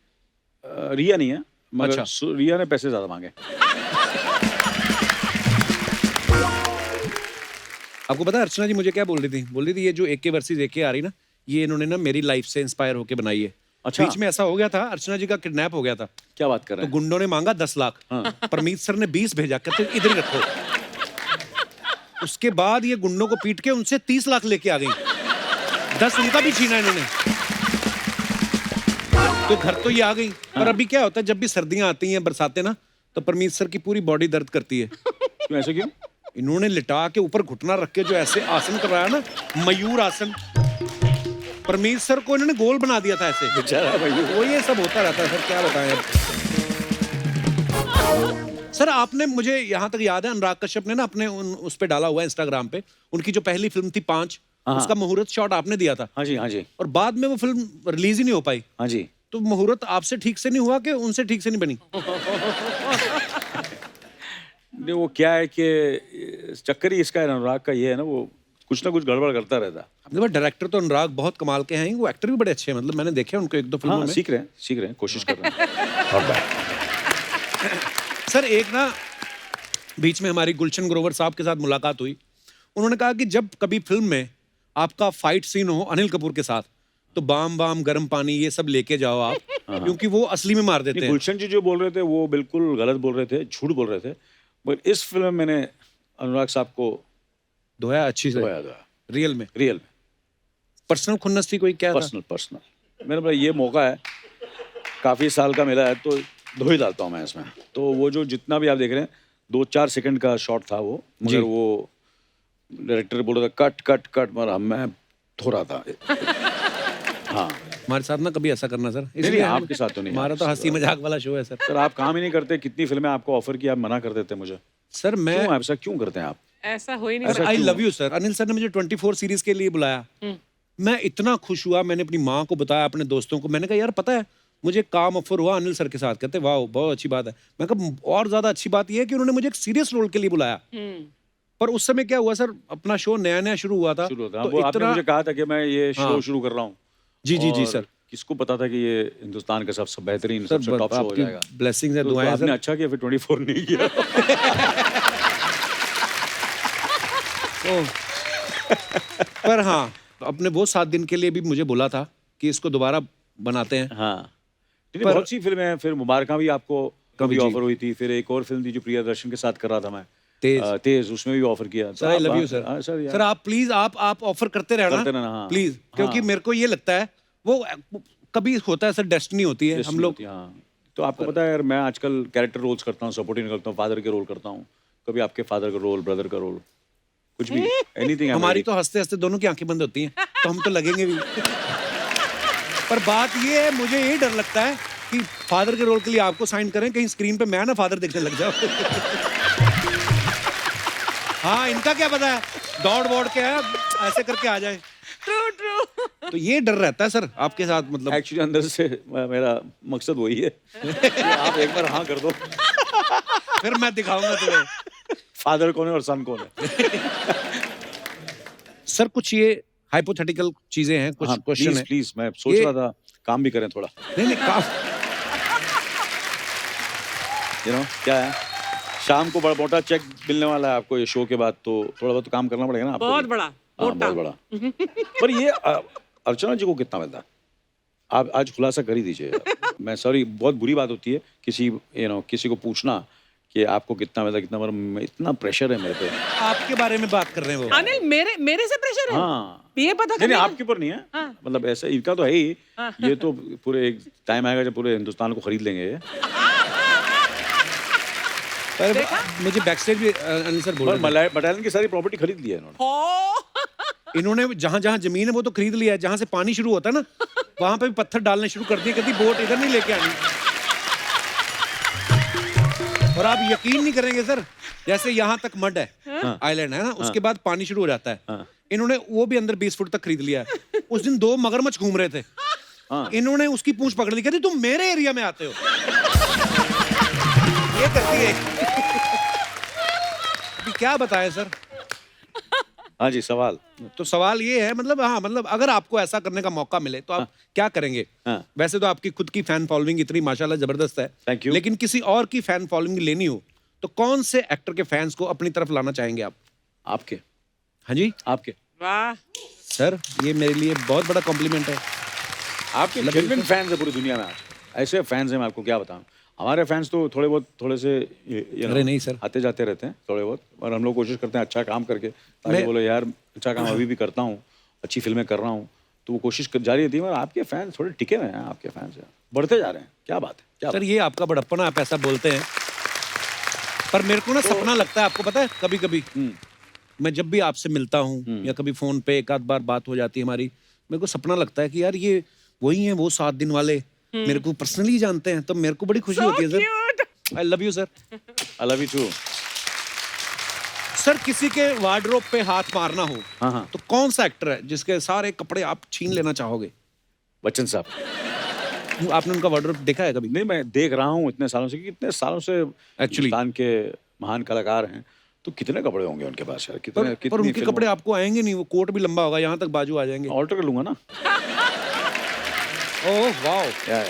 रिया नहीं है, मगर अच्छा. रिया ने पैसे ज़्यादा मांगे. आपको पता है अर्चना जी मुझे क्या बोल रही थी ये जो AK वर्सेस AK आ रही ना, ये इन्होंने ना मेरी लाइफ से इंस्पायर होके बनाई है. अच्छा. बीच में ऐसा हो गया था, अर्चना जी का किडनैप हो गया था, क्या बात कर रहे तो हैं. गुंडों ने मांगा 10 लाख, परमीत सर ने 20 भेजा, कहते इधर ही रखो. उसके बाद ये गुंडों को पीट के उनसे 30 लाख लेके आ गई, 10 उनका भी छीना इन्होंने. तो घर तो ये आ गई, पर अभी क्या होता है जब भी सर्दियां आती हैं, बरसातें ना, तो परमीत सर की पूरी बॉडी दर्द करती है. क्यों, ऐसे क्यों? इन्होंने लिटा के ऊपर घुटना रख के जो ऐसे आसन करवाया ना, मयूर आसन, परमीत सर को इन्होंने गोल बना दिया था ऐसे. बेचारा भाई. वो ये सब होता रहता है सर, क्या बताएं अब. सर आपने, मुझे यहाँ तक याद है, अनुराग कश्यप ने ना अपने उस पे डाला हुआ है इंस्टाग्राम पे, उनकी जो पहली फिल्म थी 5, उसका मुहूर्त शॉट आपने दिया था. हाँ जी, हाँ जी, और बाद में वो फिल्म रिलीज ही नहीं हो पाई. हाँ जी. तो मुहूर्त आपसे ठीक से नहीं हुआ कि उनसे ठीक से नहीं बनी? नहीं, वो क्या है कि चक्कर ही इसका है, अनुराग का ये है ना, वो कुछ ना कुछ गड़बड़ करता रहता. देखो डायरेक्टर तो अनुराग बहुत कमाल के हैं, वो एक्टर भी बड़े अच्छे हैं, मतलब मैंने देखे हैं उनको 1-2 फिल्मों हाँ, में. सीख रहे हैं, कोशिश कर रहे हैं. और बात सर एक ना बीच में हमारी गुलशन ग्रोवर साहब के साथ मुलाकात हुई, उन्होंने कहा कि जब कभी फिल्म में आपका फाइट सीन हो अनिल कपूर के साथ, तो बाम बाम गर्म पानी ये सब लेके जाओ आप, क्योंकि वो असली में मार देते हैं. गुलशन जी जो बोल रहे थे वो बिल्कुल गलत बोल रहे थे, झूठ बोल रहे थे. बट इस फिल्म में मैंने अनुराग साहब को धोया अच्छी से, धोया था रियल में. रियल में. पर्सनल खुन्नस थी कोई, क्या था? पर्सनल मैंने बोला ये मौका है, काफ़ी साल का मिला है, तो धो ही डालता हूँ मैं इसमें. तो वो जो जितना भी आप देख रहे हैं 2-4 सेकंड का शॉट था वो, मगर वो डायरेक्टर बोल रहा था कट कट कट, मगर मैं धो रहा था. हाँ, हमारे साथ ना कभी ऐसा करना सर, नहीं, इसलिए आपके साथ तो नहीं. हमारा तो हंसी मजाक वाला शो है सर. सर आप काम ही नहीं करते, कितनी फिल्में आपको ऑफर की, आप मना कर देते मुझे. सर मैं, क्यों ऐसा क्यों करते हैं आप? ऐसा हो ही नहीं ऐसा सकता. आई क्यों? Love you sir. Anil sir ने मुझे 24 सीरीज के लिए बुलाया, मैं इतना खुश हुआ, मैंने अपनी माँ को बताया, अपने दोस्तों को, मैंने कहा यार पता है मुझे काम ऑफर हुआ अनिल सर के साथ. कहते वाह बहुत अच्छी बात है. मैं कहा और ज्यादा अच्छी बात यह है कि उन्होंने मुझे एक सीरियस रोल के लिए बुलाया. पर उस समय क्या हुआ सर, अपना शो नया नया शुरू हुआ था, शुरू होता तो वो आपने इतना, मुझे कहा था कि मैं ये शो हाँ। शुरू कर रहा हूँ. जी जी जी और सर, किसको पता था कि ये हिंदुस्तान का सबसे बेहतरीन, सर सबसे टॉप शो हो आपकी जाएगा. ब्लेसिंग्स है, तो दुआएं हैं आपने सर. अच्छा किया फिर 24 नहीं किया. पर हाँ, अपने वो 7 दिन के लिए भी मुझे बोला था कि इसको दोबारा बनाते हैं. हाँ, नहीं, पर- बहुत सी फिल्में हैं. फिर मुबारका भी आपको कभी जी। ऑफर हुई थी. फिर एक और फिल्म थी जो प्रियदर्शन के साथ कर रहा था मैं, तेज. तेज, उसमें भी ऑफर किया. Sir I love you sir. हाँ, सर यार. सर आप प्लीज आप ऑफर करते रहना हाँ. प्लीज, क्योंकि हाँ. मेरे को ये लगता है वो कभी होता है सर, डेस्टिनी होती है. हम लोग हाँ. तो आपको पता है यार, मैं आजकल कैरेक्टर रोल्स करता हूँ, सपोर्टिंग करता हूँ, फादर के रोल करता हूँ, कभी आपके फादर का रोल, ब्रदर का रोल, कुछ भी, एनीथिंग. हमारी तो हंसते हंसते दोनों की आंखें बंद होती हैं, तो हम तो लगेंगे भी. पर बात ये है, मुझे यही डर लगता है कि फादर के रोल के लिए आपको साइन करें, कहीं स्क्रीन पे मैं ना फादर देखने लग जाऊं. हाँ, इनका क्या पता है, दौड़ वौड़ के है, ऐसे करके आ जाए. तो ये डर रहता है सर आपके साथ, मतलब एक्चुअली अंदर से मेरा मकसद वही है कि आप एक बार हाँ कर दो, फिर मैं दिखाऊंगा तुम्हें फादर कौन है और सन कौन है. सर कुछ ये हाइपोथेटिकल चीजें हैं, कुछ क्वेश्चन है. प्लीज, मैं सोच ये- रहा था काम भी करें थोड़ा. नहीं क्या है, शाम को बड़ा मोटा चेक मिलने वाला है आपको ये शो के बाद, तो थोड़ा बहुत तो काम करना पड़ेगा ना आपको. बहुत बड़ा, हाँ, मोटा. बहुत बड़ा. पर ये अर्चना जी को कितना मिलता है? आप आज खुलासा कर ही दीजिए. मैं सॉरी, बहुत बुरी बात होती है किसी किसी को पूछना कि आपको कितना मतलब कितना मतलब इतना प्रेशर है मेरे पे। आपके बारे में बात कर रहे हैं वो। अनिल मेरे से प्रेशर है? हाँ ये पता नहीं करने का- आपके ऊपर नहीं है। हाँ। मतलब ऐसा इनका तो है ही। ये तो पूरे एक टाइम आएगा जब पूरे हिंदुस्तान को खरीद लेंगे ये। पर मुझे बैक स्टेज भी अनिल सर बोल और रहे थे। बटालियन की सारी प्रॉपर्टी खरीद ली है इन्होंने। हो इन्होंने जहां जहां जमीन है वो तो खरीद लिया है, जहां से पानी शुरू होता है ना वहां पे भी पत्थर डालने शुरू कर दिए, कभी बोट इधर नहीं लेके आनी। और आप यकीन नहीं करेंगे सर, जैसे यहाँ तक मड है आइलैंड है ना, उसके बाद पानी शुरू हो जाता है। इन्होंने वो भी अंदर 20 फुट तक खरीद लिया है। उस दिन 2 मगरमच्छ घूम रहे थे, इन्होंने उसकी पूंछ पकड़ ली, कहती तुम मेरे एरिया में आते हो। ये करती है। अभी क्या बताएं सर। हाँ जी सवाल। तो सवाल ये है, मतलब हाँ, मतलब अगर आपको ऐसा करने का मौका मिले तो आप क्या करेंगे? हाँ। वैसे तो आपकी खुद की फैन फॉलोइंग इतनी माशाल्लाह जबरदस्त है, Thank you. लेकिन किसी और की फैन फॉलोइंग लेनी हो तो कौन से एक्टर के फैंस को अपनी तरफ लाना चाहेंगे आप? आपके हाँ जी आपके वाह सर, ये मेरे लिए बहुत बड़ा कॉम्प्लीमेंट है। आपके जेन्युइन फैंस है पूरी दुनिया में आज। ऐसे फैंस हैं मैं आपको क्या बताऊं। हमारे फैंस तो थोड़े से अरे नहीं सर। आते जाते रहते हैं थोड़े बहुत, और हम लोग कोशिश करते हैं अच्छा काम करके, ताकि बोलो यार अच्छा काम अभी भी करता हूँ, अच्छी फिल्में कर रहा हूँ, तो वो कोशिश जारी रहती है। मगर आपके फैंस थोड़े टिके हुए हैं, आपके फैंस बढ़ते जा रहे हैं। क्या बात है, क्या सर ये आपका बड़प्पन है, आप ऐसा बोलते हैं, पर मेरे को ना सपना लगता है, आपको पता है कभी कभी मैं जब भी आपसे मिलता हूँ या कभी फोन पे एक आध बार बात हो जाती है हमारी, मेरे को सपना लगता है कि यार ये वही हैं वो 7 दिन वाले, मेरे को पर्सनली जानते हैं, तो मेरे को बड़ी खुशी होती है sir. I love you sir. I love you too. Sir किसी के वार्डरोब पे हाथ मारना हो हाँ तो कौन सा एक्टर है जिसके सारे कपड़े आप छीन लेना चाहोगे? बच्चन साहब। आपने उनका वार्डरोब देखा है कभी? नहीं मैं देख रहा हूँ इतने सालों से कि इतने सालों से Actually. हिंदुस्तान के महान कलाकार हैं, तो कितने कपड़े होंगे उनके पास यार, पर उनके कपड़े आपको आएंगे नहीं, वो कोट भी लंबा होगा, यहाँ तक बाजू आ जाएंगे। ऑल्टर कर लूंगा ना। Oh wow. या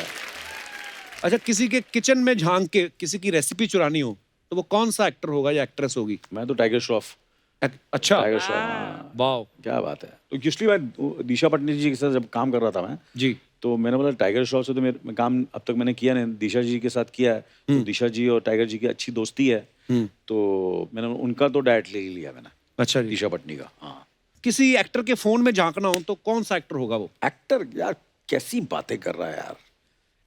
अच्छा, किसी के किचन में झांक के किसी की रेसिपी चुरानी हो तो वो कौन सा एक्टर होगा या एक्ट्रेस होगी? मैं तो टाइगर श्रॉफ। अच्छा, टाइगर श्रॉफ, हाँ। वाओ, क्या बात है। तो एक्चुअली मैं दिशा पटनी जी के साथ जब काम कर रहा था मैं, जी तो मैंने बोला टाइगर श्रॉफ से तो मेरे काम अब तक मैंने किया नहीं, दिशा जी के साथ किया है। तो दिशा जी और टाइगर जी की अच्छी दोस्ती है, तो मैंने उनका तो डायरेक्ट ले ही लिया मैंने, अच्छा जी। दिशा पटनी का। हाँ। किसी एक्टर के फोन में झांकना हो तो कौन सा एक्टर होगा वो? एक्टर यार कैसी बातें कर रहा है यार,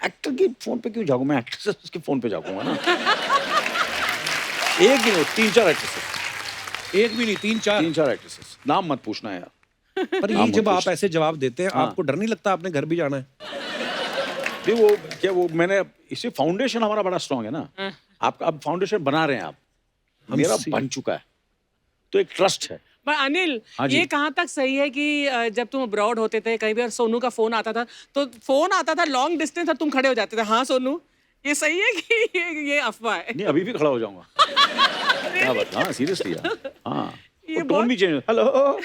एक्टर के फोन पे क्यों जाऊँ मैं, एक्ट्रेस के फोन पे जाऊंगा ना। एक ही नहीं, 3-4 एक्ट्रेसेस। एक भी नहीं, 3-4। 3-4 एक्ट्रेसेस, नाम मत पूछना यार। पर ये हाँ, जब मुझे आप ऐसे जवाब देते हैं, आपको डर नहीं लगता आपने घर भी जाना है? नहीं वो क्या, वो मैंने इसे फाउंडेशन हमारा बड़ा स्ट्रांग है ना। आप अब फाउंडेशन बना रहे हैं आप, मेरा बन चुका है, तो एक ट्रस्ट है। पर अनिल, हाँ जी। ये कहाँ तक सही है कि जब तुम अब्रॉड होते थे कहीं भी और सोनू का फोन आता था, तो फोन आता था लॉन्ग डिस्टेंस और तुम खड़े हो जाते थे, हाँ सोनू, ये सही है कि ये अफवाह है? नहीं अभी भी खड़ा हो जाऊंगा। क्या बात, हाँ सीरियसली यार। हाँ ये टोन बहुत- भी change. Hello.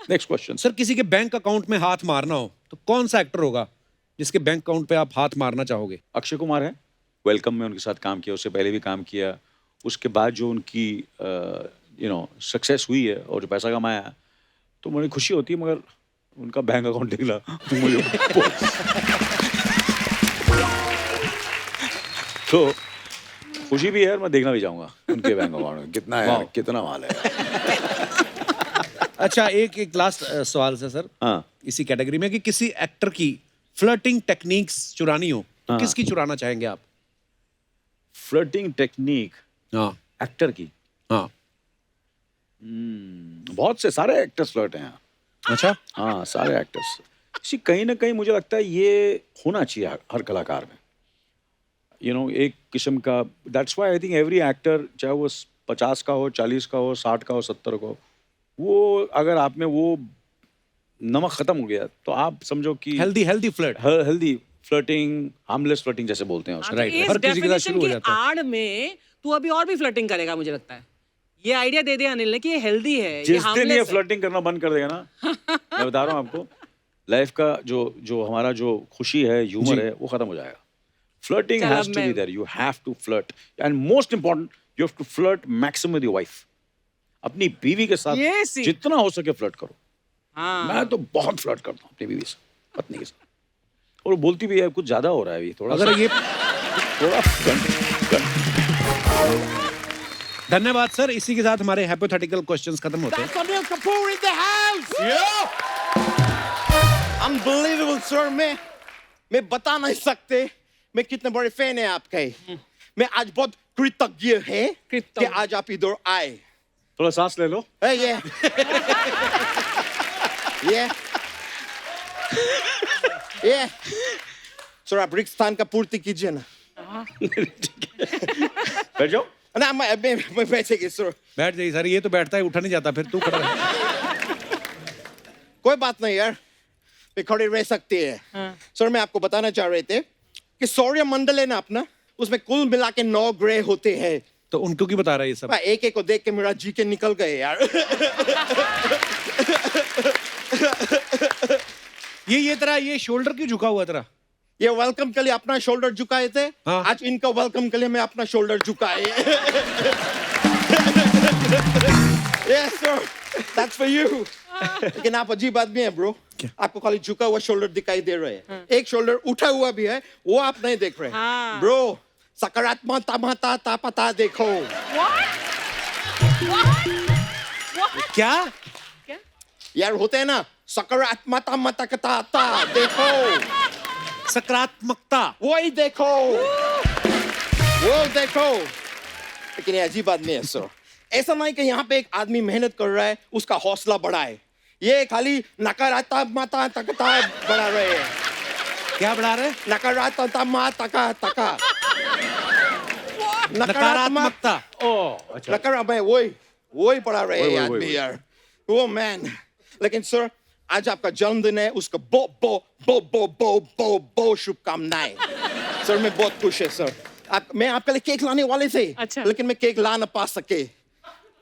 Next question. Sir किसी के बैंक अकाउंट में हाथ मारना हो तो कौन सा एक्टर होगा जिसके बैंक अकाउंट पे आप हाथ मारना चाहोगे? अक्षय कुमार है, वेलकम में उनके साथ काम किया, उससे पहले भी काम किया। उसके बाद जो उनकी सक्सेस हुई है और जो पैसा कमाया, तो मुझे खुशी होती है, मगर उनका बैंक अकाउंट निकला मुझे तो खुशी भी है और मैं देखना भी चाहूंगा उनके बैंक अकाउंट में कितना है, कितना माल है। अच्छा, एक लास्ट सवाल से सर, हाँ इसी कैटेगरी में, कि किसी एक्टर की फ्लर्टिंग टेक्निक्स चुरानी हो तो हाँ। किसकी चुराना चाहेंगे आप? फ्लर्टिंग टेक्निक हाँ एक्टर की, हाँ। बहुत से सारे एक्टर्स फ्लर्ट हैं यहाँ। अच्छा, हाँ सारे एक्टर्स। इसी कहीं ना कहीं मुझे लगता है ये होना चाहिए हर कलाकार में, एक किस्म का। That's why I think every actor, चाहे वो 50 का हो, 40 का हो, 60 का हो, 70 का हो, वो अगर आप में वो नमक खत्म हो गया तो आप समझो कि healthy flirt. Healthy flirting, harmless flirting जैसे बोलते हैं उसको। हाँ, तो right, इस हर किसी के साथ definition शुरू हो की जाता है। आड़ में तू अभी और भी फ्लर्टिंग करेगा, मुझे लगता है। ये आइडिया दे दिया अनिल ने कि ये हेल्दी है, ये जिस दिन ये harmless है। फ्लर्टिंग करना बंद कर देगा ना, मैं बता रहा हूँ आपको, लाइफ का जो हमारा जो खुशी है, ह्यूमर है, वो खत्म हो जाएगा। फ्लर्टिंग चल, हैज अब टू बी मैं- there, you have to flirt, and most important you have to flirt maximum with your wife. अपनी बीवी के साथ ये सी- जितना हो सके फ्लर्ट करो। हाँ। मैं तो बहुत फ्लर्ट करता हूँ अपनी बीवी से। पत्नी के साथ, और वो बोलती भी है कुछ ज्यादा हो रहा है अभी थोड़ा अगर सा, ये थोड़ा धन्यवाद सर, इसी के साथ हमारे हाइपोथेटिकल क्वेश्चंस खत्म होते हैं। Anil Kapoor in the house. Unbelievable, sir. मैं बता नहीं सकते मैं कितने बड़े फैन है आपके। मैं आज बहुत कृतज्ञ है कि आज आप इधर आए। थोड़ा सांस ले लो। Hey, yeah. Yeah. Yeah. Sir, आप रिक्स्थान का पूर्ति कीजिए ना। बैठ जाओ। ना मैं बैठेगी सर। बैठ जाइए सर, ये तो बैठता है उठा नहीं जाता, फिर तू खड़ा रह। कोई बात नहीं यार, मैं खड़े रह सकती है। सर मैं आपको बताना चाह रहे थे कि सौर्य मंडल है ना अपना, उसमें कुल मिला के 9 ग्रह होते हैं। तो उनको क्यों बता रहा है ये सब? एक एक को देख के मेरा जी के निकल गए यार। ये तेरा ये शोल्डर क्यों झुका हुआ तेरा? ये वेलकम के लिए अपना शोल्डर झुकाए थे, हाँ। आज इनका वेलकम के लिए मैं अपना शोल्डर झुकाए। Yes sir, that's for you. लेकिन आप अजीब आदमी हैं ब्रो, आपको खाली झुका हुआ शोल्डर दिखाई दे रहे हैं, एक शोल्डर उठा हुआ भी है वो आप नहीं देख रहे हैं। ब्रो सकारात्मकता पता देखो। क्या यार होते हैं ना सकारात्मकता देखो, सकारात्मकता? वही देखो, वो देखो। लेकिन ये अजीब आदमी है सर, ऐसा नहीं कि यहाँ पे एक आदमी मेहनत कर रहा है उसका हौसला बढ़ाए, ये खाली नकारात्मकता बढ़ा रहे हैं। क्या बढ़ा रहे? नकारात्मकता नकारात्मकता। ओह अच्छा। नकारात्मक वही पढ़ा रहे हैं वही, आदमी यार। ओ मैन, लेकिन सर आज आपका जन्मदिन है, उसका बो शुभकामनाएं। सर मैं बहुत खुश है सर, मैं आपके लिए केक लाने वाले थे, अच्छा। लेकिन मैं केक ला ना पा सके।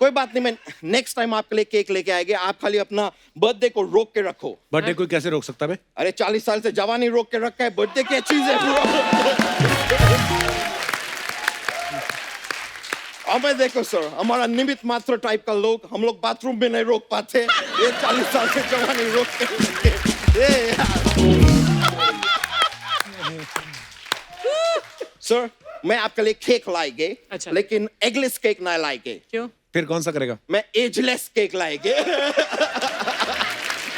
कोई बात नहीं, मैं नेक्स्ट टाइम आपके लिए केक लेके आएंगे, आप खाली अपना बर्थडे को रोक के रखो। बर्थडे कोई कैसे रोक सकता है? अरे 40 साल से जवानी रोक के रखा है, बर्थडे क्या चीज है ब्रो। हमें देखो सर, हमारा निमित मात्र टाइप का लोग, हम लोग बाथरूम में नहीं रोक पाते, ये 40 साल से जवानी रोक के ये यार। सर मैं आपके लिए केक लाएंगे, अच्छा। लेकिन एगलेस केक ना लाएंगे। क्यों? फिर कौन सा करेगा? मैं एजलेस केक लाएंगे।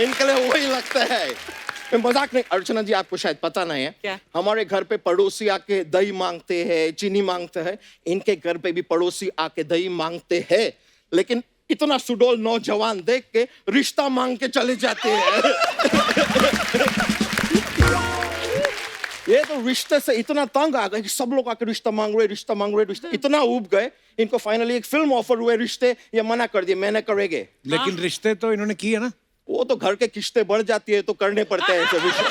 इनके लिए वही लगता है। मैं मजाक नहीं, अर्चना जी आपको शायद पता नहीं है, क्या? हमारे घर पे पड़ोसी आके दही मांगते हैं, चीनी मांगते हैं, इनके घर पे भी पड़ोसी आके दही मांगते हैं, लेकिन इतना सुडौल नौजवान देख के रिश्ता मांग के चले जाते हैं। ये तो रिश्ते से इतना तंग आ गए कि सब लोग आके रिश्ता मांग रहे, इतना उब गए, इनको फाइनली एक फिल्म ऑफर हुए रिश्ते, ये मना कर दिए, मैंने करेंगे। लेकिन रिश्ते तो इन्होंने किए ना। वो तो घर के किस्तें बढ़ जाती है तो करने पड़ते हैं ऐसे रिश्ते।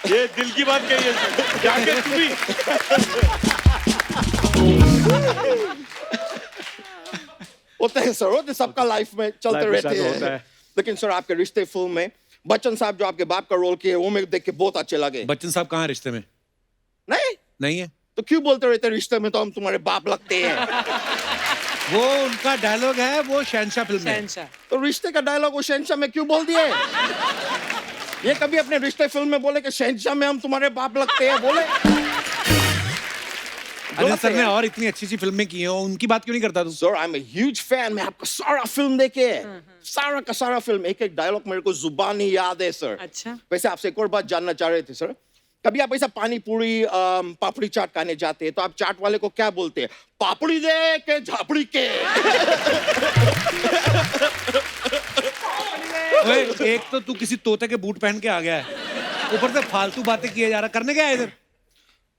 ये दिल की बात कही है, जाके तू भी। होते हैं सर, होते सबका लाइफ में चलते Life में रहते शायद होता हैं। है। लेकिन सर आपके रिश्ते फिल्म में बच्चन साहब जो आपके बाप का रोल किए, वो मेरे देख के बहुत अच्छे लगे। बच्चन साहब कहाँ रिश्ते में? नहीं नहीं है। तो क्यों बोलते रहते रिश्ते में तो हम तुम्हारे बाप लगते हैं? वो उनका डायलॉग है, वो शहंशाह फिल्म में। शहंशाह। तो रिश्ते का डायलॉग वो शहंशाह में क्यों बोल दिए? ये कभी अपने रिश्ते फिल्म में बोले कि शहंशाह में हम तुम्हारे बाप लगते हैं, बोले? अनिल सर ने और इतनी अच्छी सी फिल्में की हैं, उनकी बात क्यों नहीं करता तू? Sir I am a huge fan, मैं आपका सारा फिल्म देखे है, सारा का सारा फिल्म, एक एक डायलॉग मेरे को जुबानी याद है सर। अच्छा। वैसे आपसे एक और बात जानना चाह रहे थे सर, कभी आप ऐसा पानी पूरी पापड़ी चाट खाने जाते हैं तो आप चाट वाले को क्या बोलते हैं? पापड़ी दे के झापड़ी के? ओए, एक तो तू किसी तोते के बूट पहन के आ गया है, ऊपर से फालतू बातें किए जा रहा, करने क्या है इधर?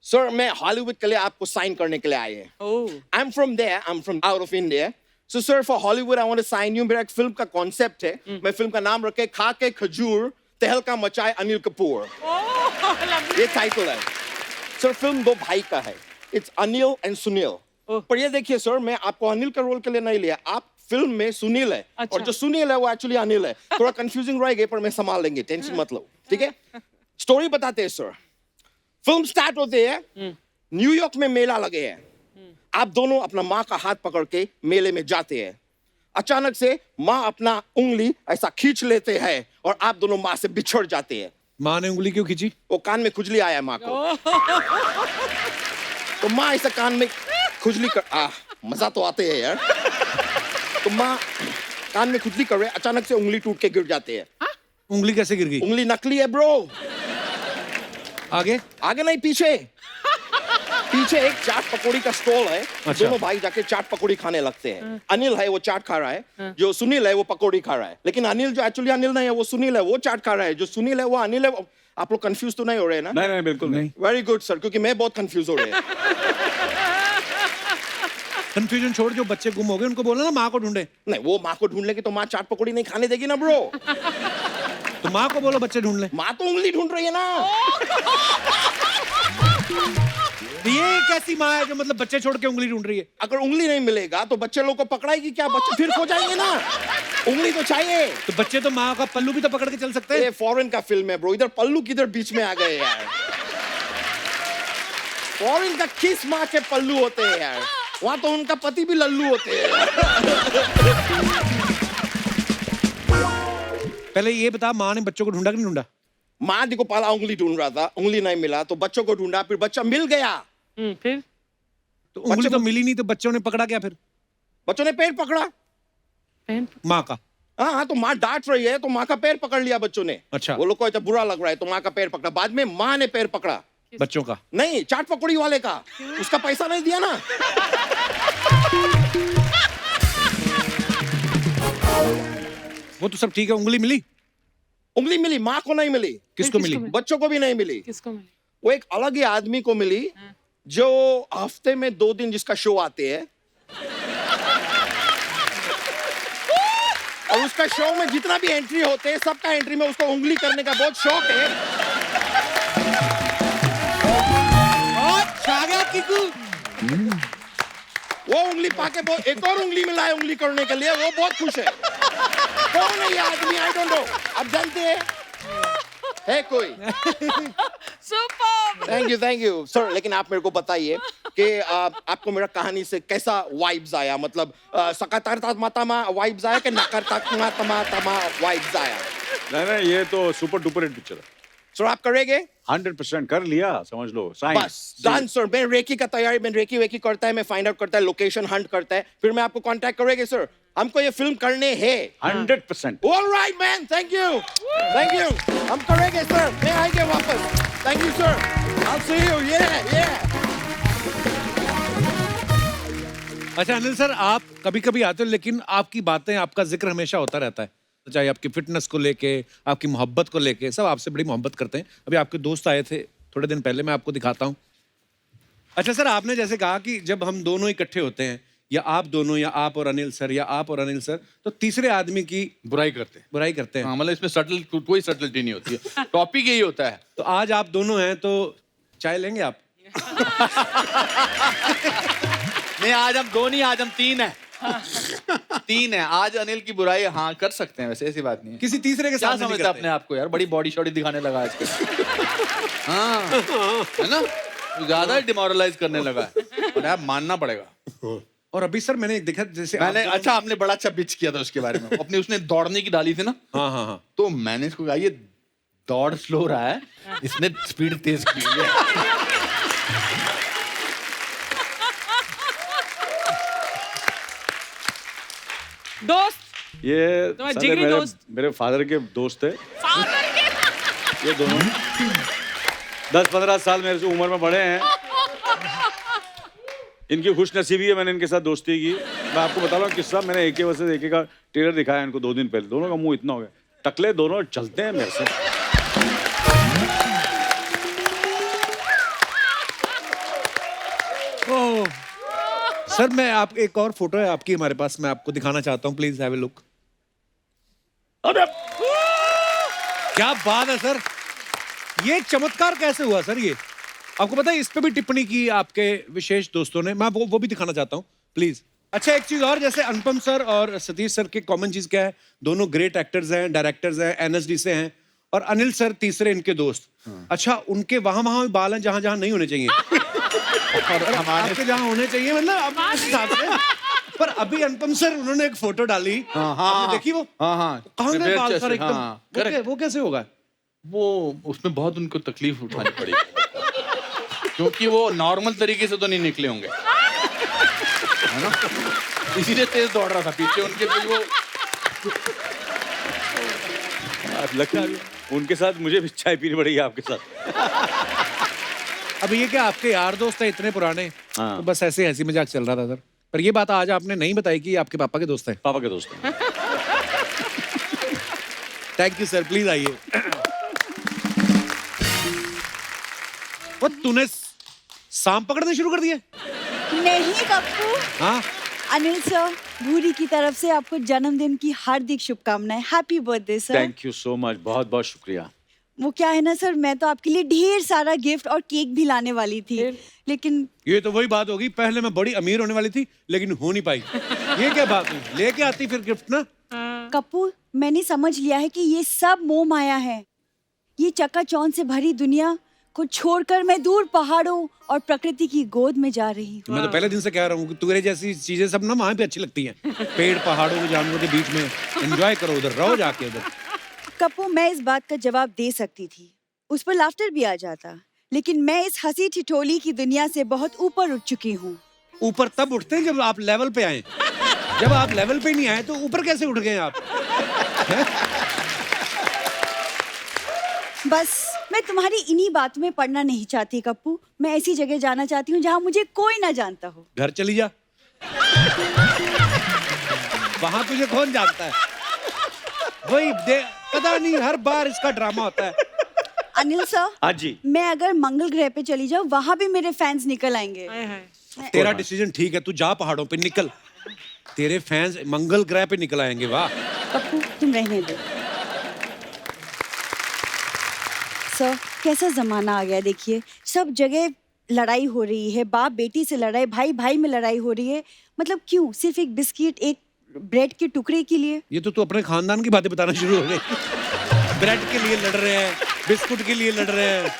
सर मैं हॉलीवुड के लिए आपको साइन करने के लिए आए हैं। Oh. I'm from there, I'm from out of India. So sir for Hollywood I want to sign you। मेरा एक फिल्म का कॉन्सेप्ट है, मैं फिल्म का नाम रखे खा के खजूर तहलका मचाए अनिल कपूर। ये टाइटल है सर, फिल्म 2 भाई का है, इट्स अनिल एंड सुनील। पर ये देखिए सर, मैं आपको अनिल का रोल के लिए नहीं लिया, आप फिल्म में सुनील है, अच्छा। और जो सुनील है वो एक्चुअली अनिल है। थोड़ा कंफ्यूजिंग रहेगा पर मैं संभाल लेंगे, टेंशन मत लो, ठीक है? स्टोरी बताते हैं सर। फिल्म स्टार्ट होते हैं, न्यूयॉर्क में मेला लगे हैं, आप दोनों अपना माँ का हाथ पकड़ के मेले में जाते हैं। अचानक से माँ अपना उंगली ऐसा खींच लेते हैं और आप दोनों माँ से बिछड़ जाते हैं। माँ ने उंगली क्यों खींची? वो कान में खुजली आया माँ को, तो माँ ऐसा कान में खुजली कर मजा तो आते हैं यार। तो माँ कान में खुजली कर रहे, अचानक से उंगली टूट के गिर जाते हैं। उंगली कैसे गिर गई? उंगली नकली है ब्रो। आगे? आगे नहीं, पीछे। पीछे एक चाट पकौड़ी का स्टॉल है। अच्छा। दोनों भाई जाके चाट पकौड़ी खाने लगते हैं। अनिल है वो चाट खा रहा है, जो सुनील है वो पकौड़ी खा रहा है। लेकिन अनिल जो एक्चुअली अनिल नहीं है, वो सुनील है, वो चाट खा रहा है। जो सुनील है वो अनिल है। आप लोग कंफ्यूज तो नहीं हो रहे हैं ना? नहीं नहीं बिल्कुल नहीं। वेरी गुड सर, क्योंकि मैं बहुत कंफ्यूज हो रहे हैं। कंफ्यूजन छोड़, जो बच्चे गुम हो गए उनको बोलो ना माँ को ढूंढे। नहीं, वो माँ को ढूंढ लेगी तो माँ चाट पकौड़ी नहीं खाने देगी ना ब्रो। तो माँ को बोलो बच्चे ढूंढ ले। माँ तो उंगली ढूंढ रही है ना। ये कैसी माँ है जो मतलब बच्चे छोड़ के उंगली ढूंढ रही है? अगर उंगली नहीं मिलेगा तो बच्चे लोग को पकड़ाएगी क्या? बच्चे फिर खो जाएंगे ना। उंगली तो चाहिए। तो बच्चे तो माँ का पल्लू भी तो पकड़ के चल सकते हैं। ये फॉरेन का फिल्म है ब्रो, इधर पल्लू किधर बीच में आ गए यार। फॉरेन का किस माँ के पल्लू होते हैं यार? वहां तो उनका पति भी लल्लू होते हैं। पहले ये बता, माँ ने बच्चों को ढूंढा कि नहीं ढूंढा? माँ देखो पहला उंगली ढूंढ रहा था, उंगली नहीं मिला तो बच्चों को ढूंढा, फिर बच्चा मिल गया। फिर तो उंगली तो मिली नहीं, तो बच्चों ने पकड़ा क्या फिर? बच्चों ने पैर पकड़ा। माँ का? हाँ, तो माँ डांट रही है तो माँ का पैर पकड़ लिया बच्चों ने। अच्छा। वो लोग को ऐसा बुरा लग रहा है तो माँ का पैर पकड़ा। बाद में माँ ने पैर पकड़ा। बच्चों का? नहीं, चाट पकौड़ी वाले का। उसका पैसा नहीं दिया ना। वो तो सब ठीक है, उंगली मिली? उंगली मिली, माँ को नहीं मिली। किसको मिली? बच्चों को भी नहीं मिली। किसको मिली? वो एक अलग ही आदमी को मिली जो हफ्ते में 2 दिन जिसका शो आते हैं, और उसका शो में जितना भी एंट्री होते हैं सबका एंट्री में उसको उंगली करने का बहुत शौक है। छा गया किकू। वो उंगली पाके बहुत, एक और उंगली मिला है उंगली करने के लिए, वो बहुत खुश है। कौन है ये आदमी? I don't know. आप जानते हैं? है कोई? सुपर। Thank you sir. लेकिन आप मेरे को बताइए कि आपको मेरा कहानी से कैसा वाइब्स आया? मतलब सकारात्मक वाइब्स आया कि नकारात्मक वाइब्स आया? नहीं नहीं, ये तो सुपर डुपर हिट पिक्चर है। सर आप करेंगे? 100% कर लिया, समझ लो। बस डन सर। मैं रेकी का तैयारी, मैं रेकी वेकी करता है, मैं फाइंड आउट करता है, लोकेशन हंट करता है, फिर मैं आपको कांटेक्ट करेंगे सर। हमको ये फिल्म करने हैं 100%। ऑलराइट मैन, थैंक यू हम करेंगे सर। मैं आएंगे वापस। Thank you sir, I'll see you। yeah। अच्छा अनिल सर, आप कभी कभी आते हो, लेकिन आपकी बातें, आपका जिक्र हमेशा होता रहता है, चाहे आपकी फिटनेस को लेके, आपकी मोहब्बत को लेके, सब आपसे बड़ी मोहब्बत करते हैं। अभी आपके दोस्त आए थे थोड़े दिन पहले, मैं आपको दिखाता हूँ। अच्छा सर, आपने जैसे कहा कि जब हम दोनों इकट्ठे होते हैं, या आप दोनों, या आप और अनिल सर, या आप और अनिल सर, तो तीसरे आदमी की बुराई करते हैं। बुराई करते हैं। हाँ, मतलब इसमें सटल कोई सटलिटी नहीं होती है। टॉपिक यही होता है। तो आज आप दोनों हैं तो चाय लेंगे आप? नहीं, आज हम 2 नहीं, आज हम 3 हैं। 3 है आज। अनिल की बुराई हाँ कर सकते हैं, वैसे ऐसी बात नहीं है। किसी तीसरे के क्या साथ समझता अपने आप को यार? बड़ी बॉडी शॉडी दिखाने लगा आजकल। हाँ, है ना? ज्यादा डिमोरलाइज करने लगा है, और यार मानना पड़ेगा। और अभी सर मैंने देखा, जैसे मैंने अच्छा, आपने बड़ा अच्छा पिच किया था उसके बारे में। अपनी उसने दौड़ने की डाली थी ना। हाँ हाँ हाँ। तो मैंने इसको कहा ये दौड़ स्लो रहा है, इसने स्पीड तेज की है। दोस्त, ये तुम्हारे साले जिगरी दोस्त। मेरे फादर के दोस्त है ये दोनों। 10-15 साल मेरे से उम्र में बड़े हैं। इनकी खुश नसीबी है, मैंने इनके साथ दोस्ती की। मैं आपको बता रहा हूँ किस्सा। मैंने एक वर्ष एक का ट्रेलर दिखाया इनको 2 दिन पहले। दोनों का मुंह इतना हो गया, टकले दोनों चलते हैं मेरे से। सर मैं आप, एक और फोटो है आपकी हमारे पास, मैं आपको दिखाना चाहता हूँ, प्लीज हैव ए लुक। क्या बात है सर, ये चमत्कार कैसे हुआ सर? ये आपको पता है, इस पे भी टिप्पणी की आपके विशेष दोस्तों ने, मैं वो भी दिखाना चाहता हूँ प्लीज। अच्छा एक चीज और, जैसे अनुपम सर और सतीश सर की कॉमन चीज क्या है? दोनों ग्रेट एक्टर्स हैं, डायरेक्टर्स हैं, एनएसडी से हैं, और अनिल सर तीसरे इनके दोस्त। अच्छा, उनके वहां भी बाल हैं जहां जहां नहीं होने चाहिए। और हमारे आपके जहाँ होने चाहिए मतलब अब उस हिसाब से। पर अभी अनुपम सर उन्होंने एक फोटो डाली, आपने देखी वो? हाँ कहाँ गए बाल Reverse सर chest, एकदम? हाँ, वो correct। वो कैसे होगा? वो उसमें बहुत उनको तकलीफ उठानी पड़ी क्योंकि वो नॉर्मल तरीके से तो नहीं निकले होंगे, है ना? इसीलिए तेज दौड़ रहा था पीछे उनके, फिर वो लगता है उनके साथ मुझे भी चाय पीनी पड़ेगी आपके साथ। अब ये क्या आपके यार दोस्त हैं इतने पुराने, हाँ। तो बस ऐसे हंसी मजाक चल रहा था सर। पर ये बात आज आपने नहीं बताई कि आपके पापा के दोस्त हैं। पापा के दोस्त हैं। थैंक यू सर, प्लीज आइए। वो तूने सांप पकड़ने शुरू कर दिए? नहीं कप्पू। हाँ अनिल सर, भूरी की तरफ से आपको जन्मदिन की हार्दिक शुभकामनाएं। Happy birthday sir. Thank you so much, बहुत बहुत शुक्रिया। वो क्या है ना सर, मैं तो आपके लिए ढेर सारा गिफ्ट और केक भी लाने वाली थी, लेकिन ये तो वही बात होगी, पहले मैं बड़ी अमीर होने वाली थी लेकिन हो नहीं पाई। ये क्या बात हुई? लेके आती फिर गिफ्ट ना। कप्पू, मैंने समझ लिया है कि ये सब मोह माया है। ये चकाचौंध से भरी दुनिया को छोड़कर मैं दूर पहाड़ों और प्रकृति की गोद में जा रही हूँ। मैं तो पहले दिन से कह रहा हूँ कि तुझे जैसी चीजें सब ना वहाँ पे अच्छी लगती हैं। पेड़ पहाड़ों के जानवरों के बीच में एंजॉय करो, उधर रहो जाके उधर। कप्पू, मैं इस बात का जवाब दे सकती थी, उस पर लाफ्टर भी आ जाता, लेकिन मैं इस हंसी ठिठोली की दुनिया से बहुत ऊपर उठ चुकी हूँ। ऊपर तब उठते हैं जब आप लेवल पे आए। जब आप लेवल पे नहीं आए तो ऊपर कैसे उठ गए आप? बस मैं तुम्हारी इन्हीं बातों में पड़ना नहीं चाहती कप्पू। मैं ऐसी जगह जाना चाहती हूँ जहाँ मुझे कोई ना जानता हो। घर चली जा। वहां तुझे कौन जानता है? वही पता नहीं, हर बार इसका ड्रामा होता है। अनिल सर, हाँ जी। मैं अगर मंगल ग्रह पे चली जाऊँ, वहां भी मेरे फैंस निकल आएंगे। तेरा डिसीजन ठीक है, तू जा पहाड़ों पे निकल। तेरे फैंस मंगल ग्रह पे निकल आएंगे। वाह कप्पू, तुम रहने दो। सर, कैसा जमाना आ गया देखिए, सब जगह लड़ाई हो रही है, बाप बेटी से लड़ाई, भाई भाई में लड़ाई हो रही है। मतलब क्यों? सिर्फ एक बिस्किट, एक ब्रेड के टुकड़े के लिए? ये तो तू अपने खानदान की बातें बताना शुरू हो गई। ब्रेड के लिए लड़ रहे हैं, बिस्कुट के लिए लड़ रहे हैं।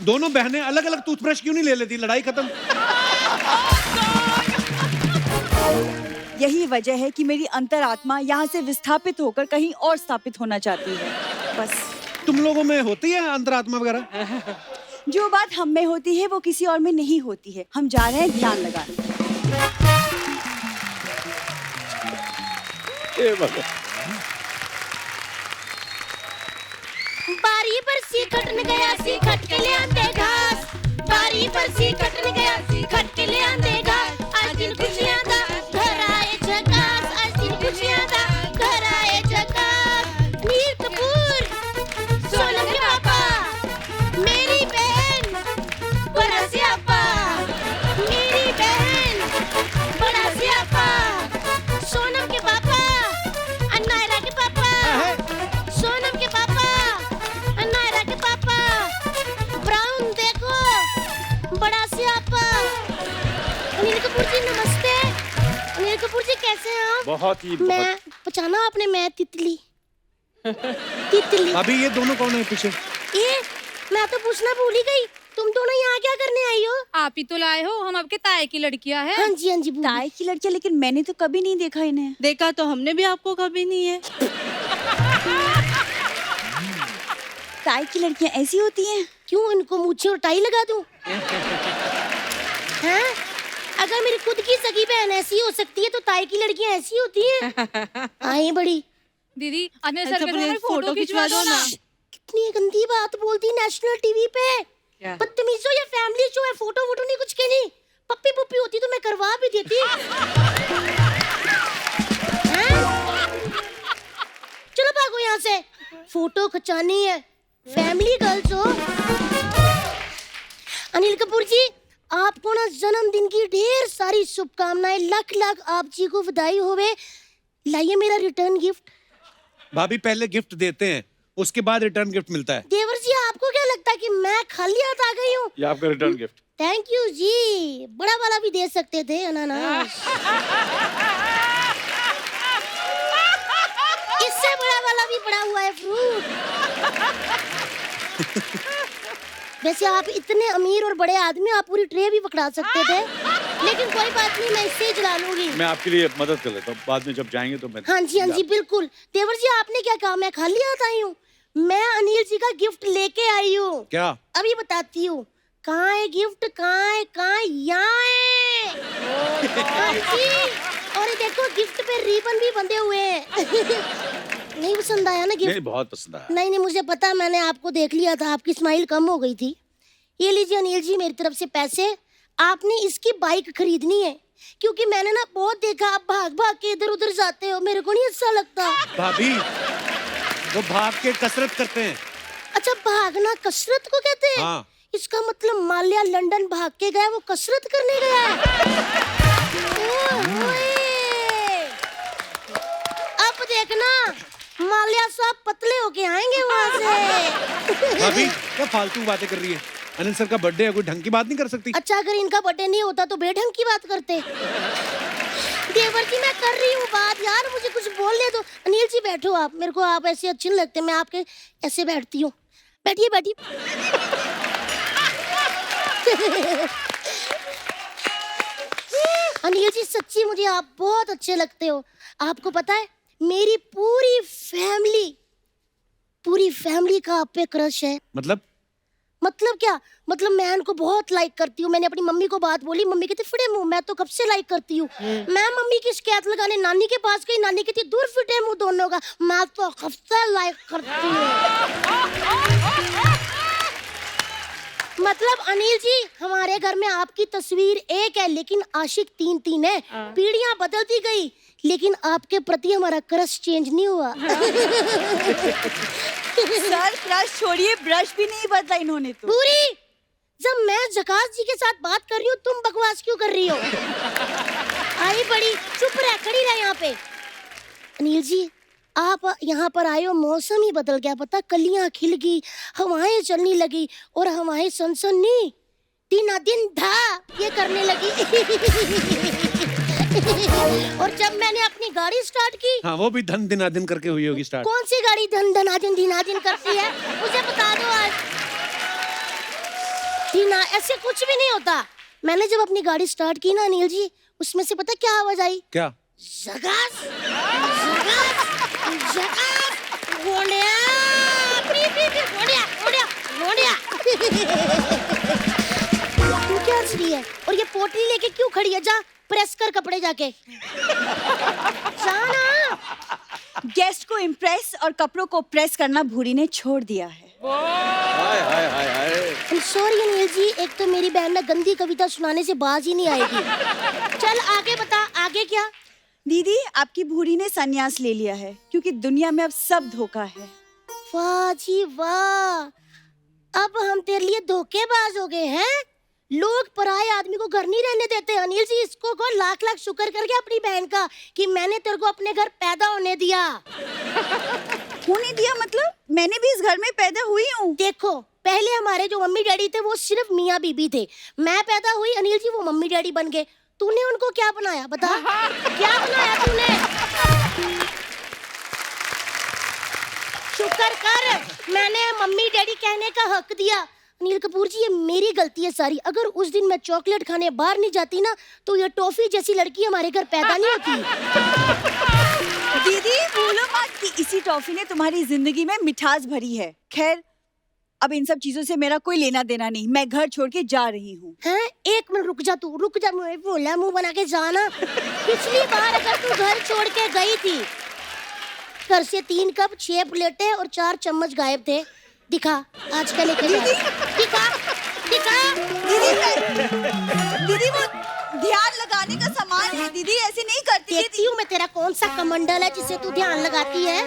दोनों बहनें अलग अलग टूथब्रश क्यों नहीं ले लेती? लड़ाई खत्म। यही वजह है कि मेरी अंतरात्मा यहाँ से विस्थापित होकर कहीं और स्थापित होना चाहती है। बस तुम लोगों में होती है अंतरात्मा वगैरह? जो बात हम में होती है वो किसी और में नहीं होती है। हम जा रहे हैं ध्यान लगाने। बारी पर सी खटन गया, सी खट के ले आंदे घास। बारी पर सी खटन गया, सी खट के ले आंदे घास। आज दिन खुशियां दा घर आए झकास, आज दिन खुशियां दा घर आए झकास। मीर कपूर, सोनम के पापा, मेरी बहन बड़ा सियापा। मेरी बहन बड़ा सियापा। सोनम के पापा, अन्नायरा के पापा, सोनम के पापा, अन्नायरा के पापा। ब्राउन देखो, बड़ा सियापा। अनिल कपूर जी नमस्ते। अनिल कपूर जी कैसे हैं आप? बहुत ही मैं पहचाना आपने? मैं तितली। तितली। अभी ये दोनों कौन है पीछे? ये मैं तो पूछना भूल ही गई, तुम दोनों यहाँ क्या करने आई हो? आप ही तो लाए हो, हम आपके ताए की लड़कियां हैं। हाँ जी, हाँ जी। ताई की लड़कियां? लेकिन मैंने तो कभी नहीं देखा इन्हें। देखा तो हमने भी आपको कभी नहीं है। ताई की लड़कियां ऐसी होती हैं? क्यों, इनको मूछें और टाई लगा दूं? हैं? अगर मेरी खुद की सगी बहन ऐसी हो सकती है तो ताई की लड़कियां ऐसी होती हैं? आई बड़ी दीदी, अनिल सर के साथ फोटो खिंचवा दो ना। कितनी गंदी बात बोलती नेशनल टीवी पे। बदतमीजो, या फैमिली शो है, फोटो वोटो नहीं कुछ कहनी। पप्पी पुप्पी होती तो मैं करवा भी देती। हैं? चलो भागो यहाँ से, फोटो खिंचानी है, फैमिली गर्ल्स हो। अनिल कपूर जी, आपको ना जन्मदिन की ढेर सारी शुभकामनाएं। लाख लाख आप जी को बधाई होवे। लाइए मेरा रिटर्न गिफ्ट। भाभी पहले गिफ्ट देते हैं, उसके बाद रिटर्न गिफ्ट मिलता है। देवर जी, आपको क्या लगता है कि मैं खाली हाथ आ गई हूँ? ये आपका रिटर्न गिफ्ट। थैंक यू जी। बड़ा वाला भी दे सकते थे, अनानास। इससे बड़ा वाला भी पड़ा हुआ है, फ्रूट। वैसे आप इतने अमीर और बड़े आदमी, आप पूरी ट्रे भी पकड़ा सकते थे, लेकिन कोई बात नहीं, मैं इससे ही चला लूंगी। मैं आपके लिए मदद कर लेता हूँ, बाद में जब जाएंगे तो मैं। हाँ जी बिल्कुल। देवर जी आपने क्या कहा? मैं खाली हाथ आई हूँ? मैं अनिल जी का गिफ्ट लेके आई हूँ। क्या? अभी बताती हूँ। कहाँ है गिफ्ट? कहाँ यहाँ है। हाँ जी, और ये देखो गिफ्ट पे रिबन भी बंधे हुए हैं। नहीं पसंद आया ना गिफ्ट? नहीं, बहुत पसंद आया। नहीं मुझे पता, मैंने आपको देख लिया था, आपकी स्माइल कम हो गई थी। ये लीजिए अनिल जी मेरी तरफ से पैसे, आपने इसकी बाइक खरीदनी है, क्योंकि मैंने ना बहुत देखा आप भाग भाग के इधर उधर जाते हो, मेरे को नहीं अच्छा लगता। भाभी, वो भाग के कसरत करते हैं। अच्छा, भागना कसरत को कहते हैं? हाँ। इसका मतलब माल्या लंदन भाग के गया, वो कसरत करने गया है। अब देखना माल्या साहब पतले होके आएंगे वहाँ से। भाभी क्या फालतू बातें कर रही है? अनिल सर का बर्थडे है, कोई ढंग की बात नहीं कर सकती? अच्छा, अगर इनका बर्थडे नहीं होता तो बेढंग की बात करते। देवर जी मैं कर रही हूँ बात, यार मुझे कुछ बोलने दो। अनिल जी बैठो आप, मेरे को आप ऐसे अच्छे नहीं लगते, मैं आपके ऐसे बैठती हूँ। बैठिए बैठिए। अनिल जी सच्ची मुझे आप बहुत अच्छे लगते हो। आपको पता है मेरी पूरी फैमिली का आप पे क्रश है। मतलब क्या? मतलब मैं इनको बहुत लाइक करती हूँ। मैंने अपनी मम्मी को बात बोली, मम्मी कहती फिटे मुंह, मैं तो कब से लाइक करती हूँ। मैं मम्मी की शिकायत लगाने नानी के पास गई, नानी कहती दूर फिटे मुंह दोनों का, मैं तो कब से लाइक करती हूँ। मतलब अनिल जी हमारे घर में आपकी तस्वीर एक है, लेकिन आशिक 3-3 है। पीढ़ियां बदलती गई, लेकिन आपके प्रति हमारा क्रश चेंज नहीं हुआ। सर क्रश छोड़िए, ब्रश भी नहीं बदला इन्होंने तो। पूरी, जब मैं जकास जी के साथ बात कर रही हूँ तुम बकवास क्यों कर रही हो? आई बड़ी, चुप रह, खड़ी रह यहाँ पे। अनिल जी आप यहाँ पर आए हो, मौसम ही बदल गया, पता, कलियां खिल गई, हवाएं चलने लगी, और हवाएं सनसनी दिन धा ये करने लगी। और जब मैंने अपनी गाड़ी स्टार्ट की, हाँ वो भी धन दिनादिन करके हुई होगी स्टार्ट। कौन सी गाड़ी धन दिनादिन करती है? मुझे बता दो आज। दीना ऐसे कुछ भी नहीं होता। मैंने जब अपनी गाड़ी स्टार्ट की ना अनिल जी, उसमें से पता क्या आवाज आई? क्या? जगास गोंडिया, गोंडिया। तू क्या हंस रही है? और ये पोटली लेके क्यों खड़ी है? जा प्रेस कर कपड़े जाके। जाना। गेस्ट को इम्प्रेस और कपड़ों को प्रेस करना भूरी ने छोड़ दिया है। सॉरी अनिल जी, एक तो मेरी बहन ना गंदी कविता सुनाने से बाज ही नहीं आएगी। चल आगे बता, आगे क्या? दीदी आपकी भूरी ने संन्यास ले लिया है, क्योंकि दुनिया में अब सब धोखा है। वाह जी वाह, अब हम तेरे लिए धोखेबाज हो गए हैं। लोग पराये आदमी को घर नहीं रहने देते। अनिल जी इसको को लाख लाख शुक्र करके अपनी बहन का कि मैंने तेरे को अपने घर पैदा होने दिया। होने दिया मतलब? मैंने भी इस घर में पैदा हुई हूँ। देखो पहले हमारे जो मम्मी डैडी थे वो सिर्फ मियाँ बीबी थे। मैं पैदा हुई, अनिल जी वो मम्मी डैडी बन गए। तूने उनको क्या बनाया बता? क्या बनाया तूने? शुक्र कर मैंने मम्मी डैडी कहने का हक दिया। अनिल कपूर जी ये मेरी गलती है सारी। अगर उस दिन मैं चॉकलेट खाने बाहर नहीं जाती ना तो ये टॉफी जैसी लड़की हमारे घर पैदा नहीं होती। दीदी बोलो मत कि इसी टॉफी ने तुम्हारी जिंदगी में मिठास भरी है। खैर अब इन सब चीजों से मेरा कोई लेना देना नहीं, मैं घर छोड़ के जा रही हूँ। हैं? एक मिनट रुक जा तू, रुक जा, मैं बोला मुंह बना के जाना। पिछली बार अगर तू घर छोड़ के गई थी, घर से 3 कप 6 प्लेटें और 4 चम्मच गायब थे। दिखा आज का लेके जा। दिखा दीदी वो ध्यान लगाने का सामान है दीदी, ऐसे नहीं करती। देखती हूँ मैं तेरा कौन सा कमंडल है जिसे तू ध्यान लगाती है।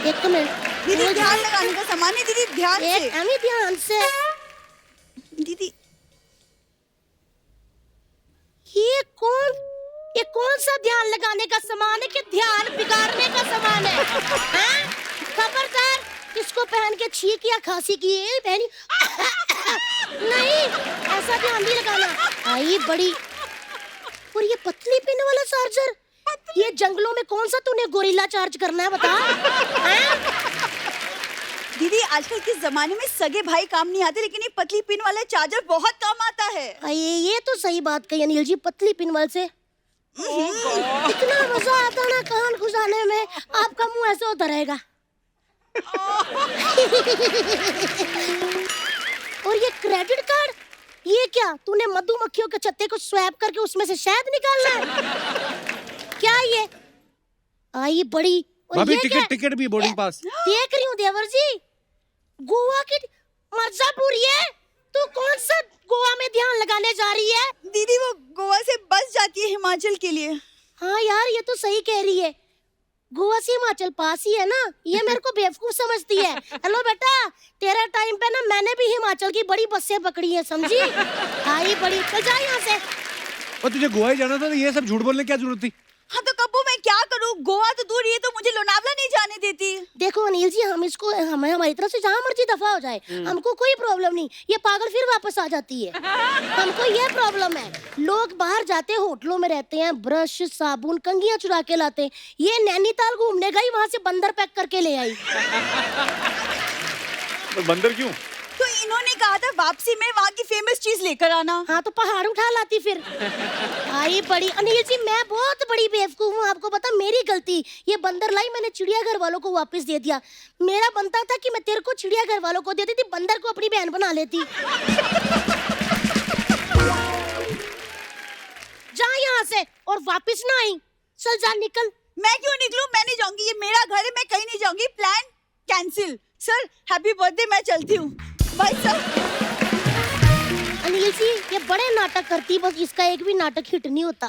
एक मिनट दीदी, ध्यान लगाने का सामान है दीदी, ध्यान से। ध्यान से दीदी। ये कौन सा ध्यान लगाने का सामान है कि ध्यान बिगाड़ने का सामान है? खबरदार इसको पहन के छींक या खांसी की पहनी नहीं, ऐसा ध्यान नहीं लगाना। आई बड़ी, और ये पतली पिन वाला चार्जर, ये जंगलों में कौन सा तूने गोरिल्ला चार्ज करना है बता? दीदी आजकल के जमाने में सगे भाई काम नहीं आते, लेकिन ये पतली पिन वाला चार्जर बहुत काम आता है। ये तो सही बात कही अनिल जी, पतली पिन वाले से इतना मजा आता ना कान घुसाने में, आपका मुंह ऐसे होता रहेगा। और ये क्रेडिट कार्ड, ये क्या तूने मधुमक्खियों के छत्ते को स्वैप करके उसमें से शहद निकालना है क्या ये? आई बड़ी। और भाभी ये क्या? टिकट भी बोर्डिंग पास देख रही हूँ देवर जी, गोवा की मिर्जापुर है। तू कौन सा गोवा में ध्यान लगाने जा रही है? दीदी वो गोवा से बस जाती है हिमाचल के लिए। हाँ यार ये तो सही कह रही है, गोवा से हिमाचल पास ही है ना। ये मेरे को बेवकूफ समझती है। हेलो बेटा, तेरा टाइम पे ना मैंने भी हिमाचल की बड़ी बसें पकड़ी है, समझी? आई बड़ी, चल जा यहाँ से। और तुझे गोवा ही जाना था तो ये सब झूठ बोलने की क्या जरूरत थी? हाँ तो कब्बू मैं क्या करूँ, गोवा तो दूर ही है, तो मुझे लोनावला नहीं जाने देती। देखो अनिल जी, हम इसको हमें हमारी तरफ से जहाँ मर्जी दफा हो जाए, हमको कोई प्रॉब्लम नहीं। ये पागल फिर वापस आ जाती है। हमको ये प्रॉब्लम है, लोग बाहर जाते होटलों में रहते हैं, ब्रश साबुन कंघियां चुरा के लाते हैं। ये नैनीताल घूमने गई, वहाँ से बंदर पैक करके ले आई। तो बंदर क्यों? तो इन्होंने कहा था वापसी में वहाँ की फेमस चीज लेकर आना। हाँ तो पहाड़ उठा लाती फिर। आई बड़ी। अनिल जी मैं बहुत बड़ी बेवकूफ हूँ, आपको पता मेरी गलती। ये बंदर लाई मैंने चिड़ियाघर वालों को वापस दे दिया। मेरा बनता था कि मैं तेरे को चिड़ियाघर वालों को देती थी, बंदर को अपनी बहन बना लेती। जा यहाँ से और वापस ना आई। चल जा, निकल। मैं क्यों निकलूं? मैं नहीं जाऊंगी, ये मेरा घर है, मैं कहीं नहीं जाऊंगी। Plan cancel. Sir happy birthday, मैं चलती हूँ। Bye sir. अनिल जी ये बड़े नाटक करती, बस इसका एक भी नाटक हिट नहीं होता।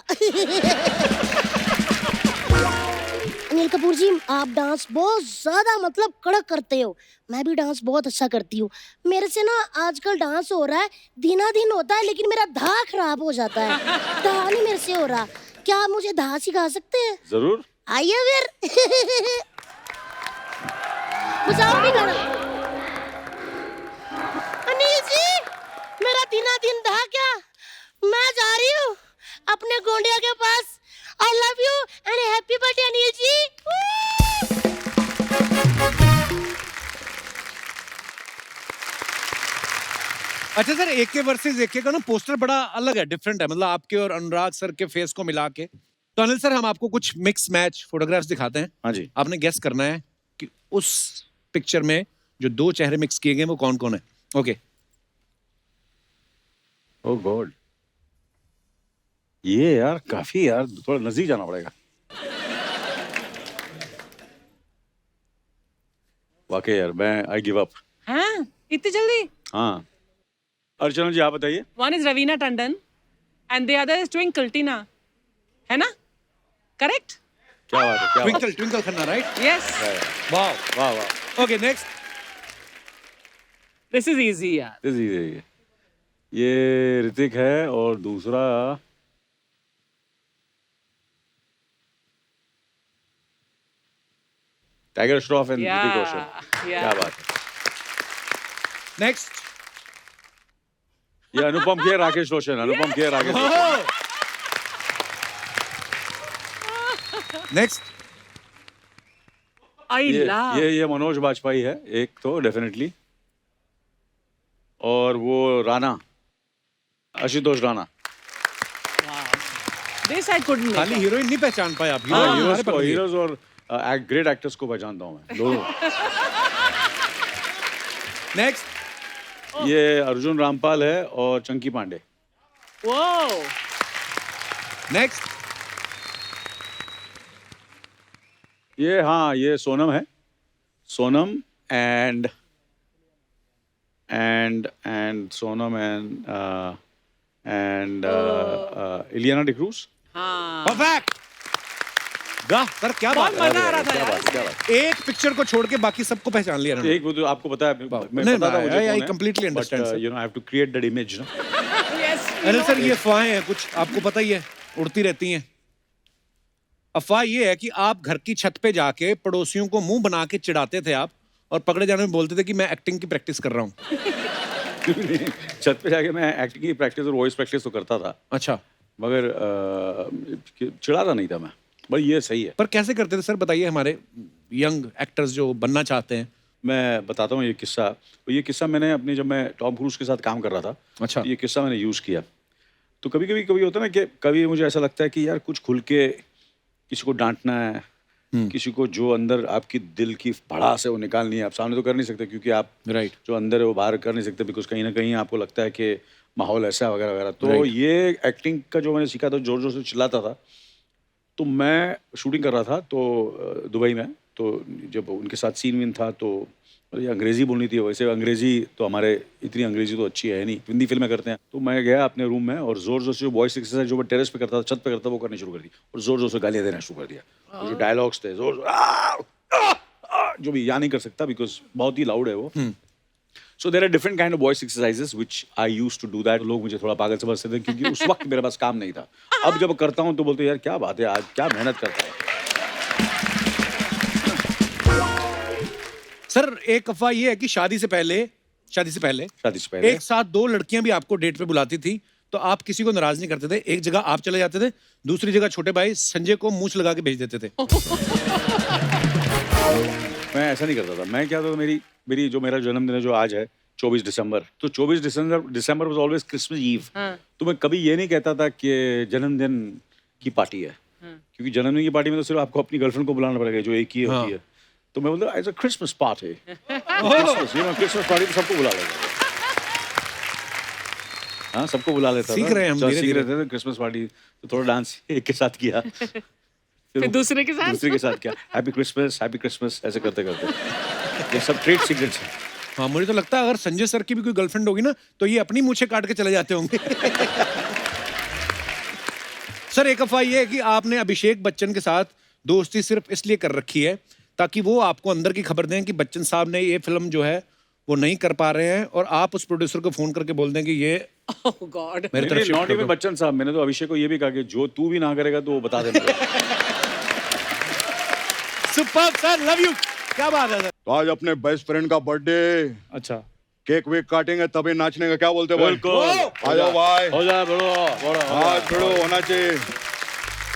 अनिल कपूर जी आप डांस बहुत ज्यादा मतलब कड़क करते हो। मैं भी डांस बहुत अच्छा करती हूँ। मेरे से ना आजकल डांस हो रहा है, दिना दिन होता है, लेकिन मेरा धा खराब हो जाता है। धा नहीं मेरे से हो रहा। क्या आप मुझे धा सिखा सकते हैं? जरूर। आइए फिर। बजाओ भी गाना। अनिल जी मेरा दिना दिन धा क्या, मैं जा रही हूँ अपने गोंडिया के पास। I love you and happy birthday Anil ji. अच्छा सर, एके वर्सेस एके का ना पोस्टर बड़ा अलग है, डिफरेंट है, मतलब आपके और अनुराग सर के फेस को मिला के। तो अनिल सर हम आपको कुछ मिक्स मैच फोटोग्राफ्स दिखाते हैं। हाँ जी। आपने गेस करना है कि उस पिक्चर में जो दो चेहरे मिक्स किए गए वो कौन कौन है। ओके। ओह गॉड, ये यार काफी यार थोड़ा नजदीक जाना पड़ेगा। वाकई यार मैं आई गिव अप। हाँ इतनी जल्दी? हाँ अर्चना जी आप बताइए। One is Ravina Tandon and the other is Twinkle Tina, है ना? Correct? क्या बात है, क्या बात twinkle Twinkle Khanna, right? Yes. है। वाह। वाह वाह, okay next. This is easy यार। ये ऋतिक है और दूसरा टाइगर श्रॉफ एंड ऋतिक रोशन। क्या बात है। नेक्स्ट। ये Anupam Kher Rakesh Roshan, Anupam Kher Rakesh Roshan. Next. I love. ये मनोज बाजपेयी है एक तो डेफिनेटली, और वो Rana, Ashutosh Rana. This I couldn't make खाली out. हीरोइन नहीं पहचान पाए आप? हाँ, हीरो हीरोज और ग्रेट एक्टर्स को पहचानता हूँ मैं दोनों। नेक्स्ट। ये अर्जुन रामपाल है और चंकी पांडे। Whoa. नेक्स्ट। ये हाँ ये सोनम है, सोनम एंड सोनम एंड इलियाना डिक्रूज। हाँ। परफेक्ट। वाह सर, क्या बात बहुत है। मजा आ रहा था क्या यार। बात, क्या बात। एक पिक्चर को छोड़ के बाकी सबको पहचान लिया एक वो तो आपको पता है, मैं नहीं, पता था मुझे I कौन है, completely understand, but, sir. you know, I have to create that image, ना। Yes. अनिल सर ये अफवाहें हैं कुछ, आपको पता ही है, उड़ती रहती हैं। अफवाह ये है कि आप घर की छत पे जाके पड़ोसियों को मुंह बना के चिढ़ाते थे आप, और पकड़े जाने में बोलते थे कि मैं एक्टिंग की प्रैक्टिस कर रहा हूँ। छत पे जाके मैं एक्टिंग की प्रैक्टिस और वॉइस प्रैक्टिस तो करता था, अच्छा, मगर चिढ़ाता नहीं था मैं। भाई ये सही है। पर कैसे करते थे सर, बताइए। हमारे यंग एक्टर्स जो बनना चाहते हैं मैं बताता हूँ ये किस्सा। तो ये किस्सा मैंने अपने जब मैं टॉम क्रूज के साथ काम कर रहा था, अच्छा। ये किस्सा मैंने यूज़ किया। तो कभी होता है ना कि कभी मुझे ऐसा लगता है कि यार कुछ खुल के किसी को डांटना है, किसी को जो अंदर आपकी दिल की भड़ास है वो निकालनी है। आप सामने तो कर नहीं सकते क्योंकि आप राइट जो अंदर है वो बाहर कर नहीं सकते, बिकॉज कहीं ना कहीं आपको लगता है कि माहौल ऐसा वगैरह वगैरह। तो ये एक्टिंग का जो मैंने सीखा था, जोर जोर से चिल्लाता था। तो मैं शूटिंग कर रहा था तो दुबई में, तो जब उनके साथ सीन वीन था तो ये अंग्रेज़ी बोलनी थी। वैसे अंग्रेज़ी तो हमारे इतनी अंग्रेज़ी तो अच्छी है नहीं, हिंदी फिल्में करते हैं। तो मैं गया अपने रूम में और ज़ोर ज़ोर से जो वॉइस एक्सरसाइज जो मैं टेरेस पे करता था, छत पे करता था, वो करनी शुरू कर दी और ज़ोर ज़ोर से गालियाँ देना शुरू कर दिया। जो डायलॉग्स थे जोर जो भी यहाँ नहीं कर सकता बिकॉज बहुत ही लाउड है वो। So there are different kind of voice exercises which I used to do that. लोग मुझे थोड़ा पागल समझते थे क्योंकि उस वक्त मेरे पास काम नहीं था। अब जब करता हूँ तो बोलते यार क्या बात है, आज क्या मेहनत करता है। सर एक अफवाह ये है कि शादी से पहले शादी से पहले एक साथ दो लड़कियां भी आपको डेट पे बुलाती थी, तो आप किसी को नाराज नहीं करते थे। एक जगह आप चले जाते थे, दूसरी जगह छोटे भाई संजय को मूंछ लगा के भेज देते थे। मैं ऐसा नहीं करता था। मैं क्या था, मेरी जो मेरा जन्मदिन है जो आज है 24 दिसंबर, तो 24 दिसंबर वाज ऑलवेज क्रिसमस ईव। तो मैं कभी ये नहीं कहता था कि जन्मदिन की पार्टी है, क्योंकि जन्मदिन की पार्टी में तो सिर्फ आपको अपनी गर्लफ्रेंड को बुलाना पड़ेगा जो एक ही होती है। तो मैं बोलता as a Christmas party, Christmas party तो सबको बुला लेगा। हाँ, सबको बुला लेता था। सीख रहे हैं हम, सीख रहे थे क्रिसमस पार्टी। तो थोड़ा डांस एक के साथ किया, फिर दूसरे के साथ क्या हैप्पी क्रिसमस ऐसे करते करते। ये सब ट्रेड सीक्रेट्स हैं। हाँ, मुझे तो लगता है अगर संजय सर की भी कोई गर्लफ्रेंड होगी ना तो ये अपनी मूछें काट के चले जाते होंगे। सर एक अफवाह ये है कि आपने अभिषेक बच्चन के साथ दोस्ती सिर्फ इसलिए कर रखी है ताकि वो आपको अंदर की खबर दें कि बच्चन साहब ने ये फिल्म जो है वो नहीं कर पा रहे हैं, और आप उस प्रोड्यूसर को फोन करके बोल दें कि ये गॉड मेरी तरफ शिफ्ट नॉट कर इवन दो। बच्चन साहब, मैंने तो अभिषेक को ये भी कहा कि जो तू भी ना करेगा तो वो बता देना। Superb sir, love you. क्या बात है सर। तो आज अपने बेस्ट फ्रेंड का बर्थडे, अच्छा, केक वेक काटेंगे तभी नाचने का, क्या बोलते हो भाई? बिल्कुल। आ जाओ भाई, हो जाए बड़ो हाँ छोड़ो, होना चाहिए।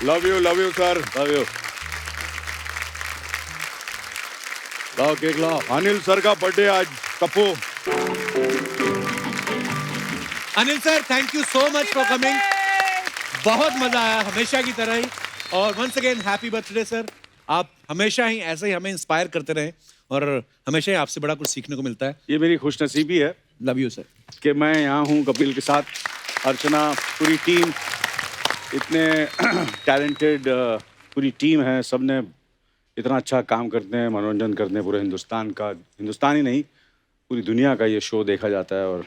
Love you sir, love you. लाओ केक लाओ। अनिल सर का बर्थडे आज। Kappu, Anil sir thank you so much for coming, बहुत मजा आया हमेशा की तरह ही। और once again happy birthday sir. आप हमेशा ही ऐसे ही हमें इंस्पायर करते रहें और हमेशा ही आपसे बड़ा कुछ सीखने को मिलता है। ये मेरी खुशनसीबी है लव यू सर कि मैं यहाँ हूँ कपिल के साथ, अर्चना, पूरी टीम, इतने टैलेंटेड पूरी टीम है। सब ने इतना अच्छा काम करते हैं, मनोरंजन करते हैं पूरे हिंदुस्तान का, हिंदुस्तान ही नहीं पूरी दुनिया का ये शो देखा जाता है। और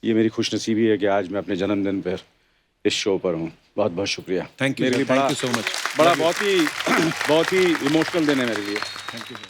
ये मेरी खुशनसीबी है कि आज मैं अपने जन्मदिन पर इस शो पर हूँ। बहुत बहुत शुक्रिया। थैंक यू मेरे लिए थैंक यू सो मच। बहुत ही इमोशनल दिन है मेरे लिए। Thank you sir.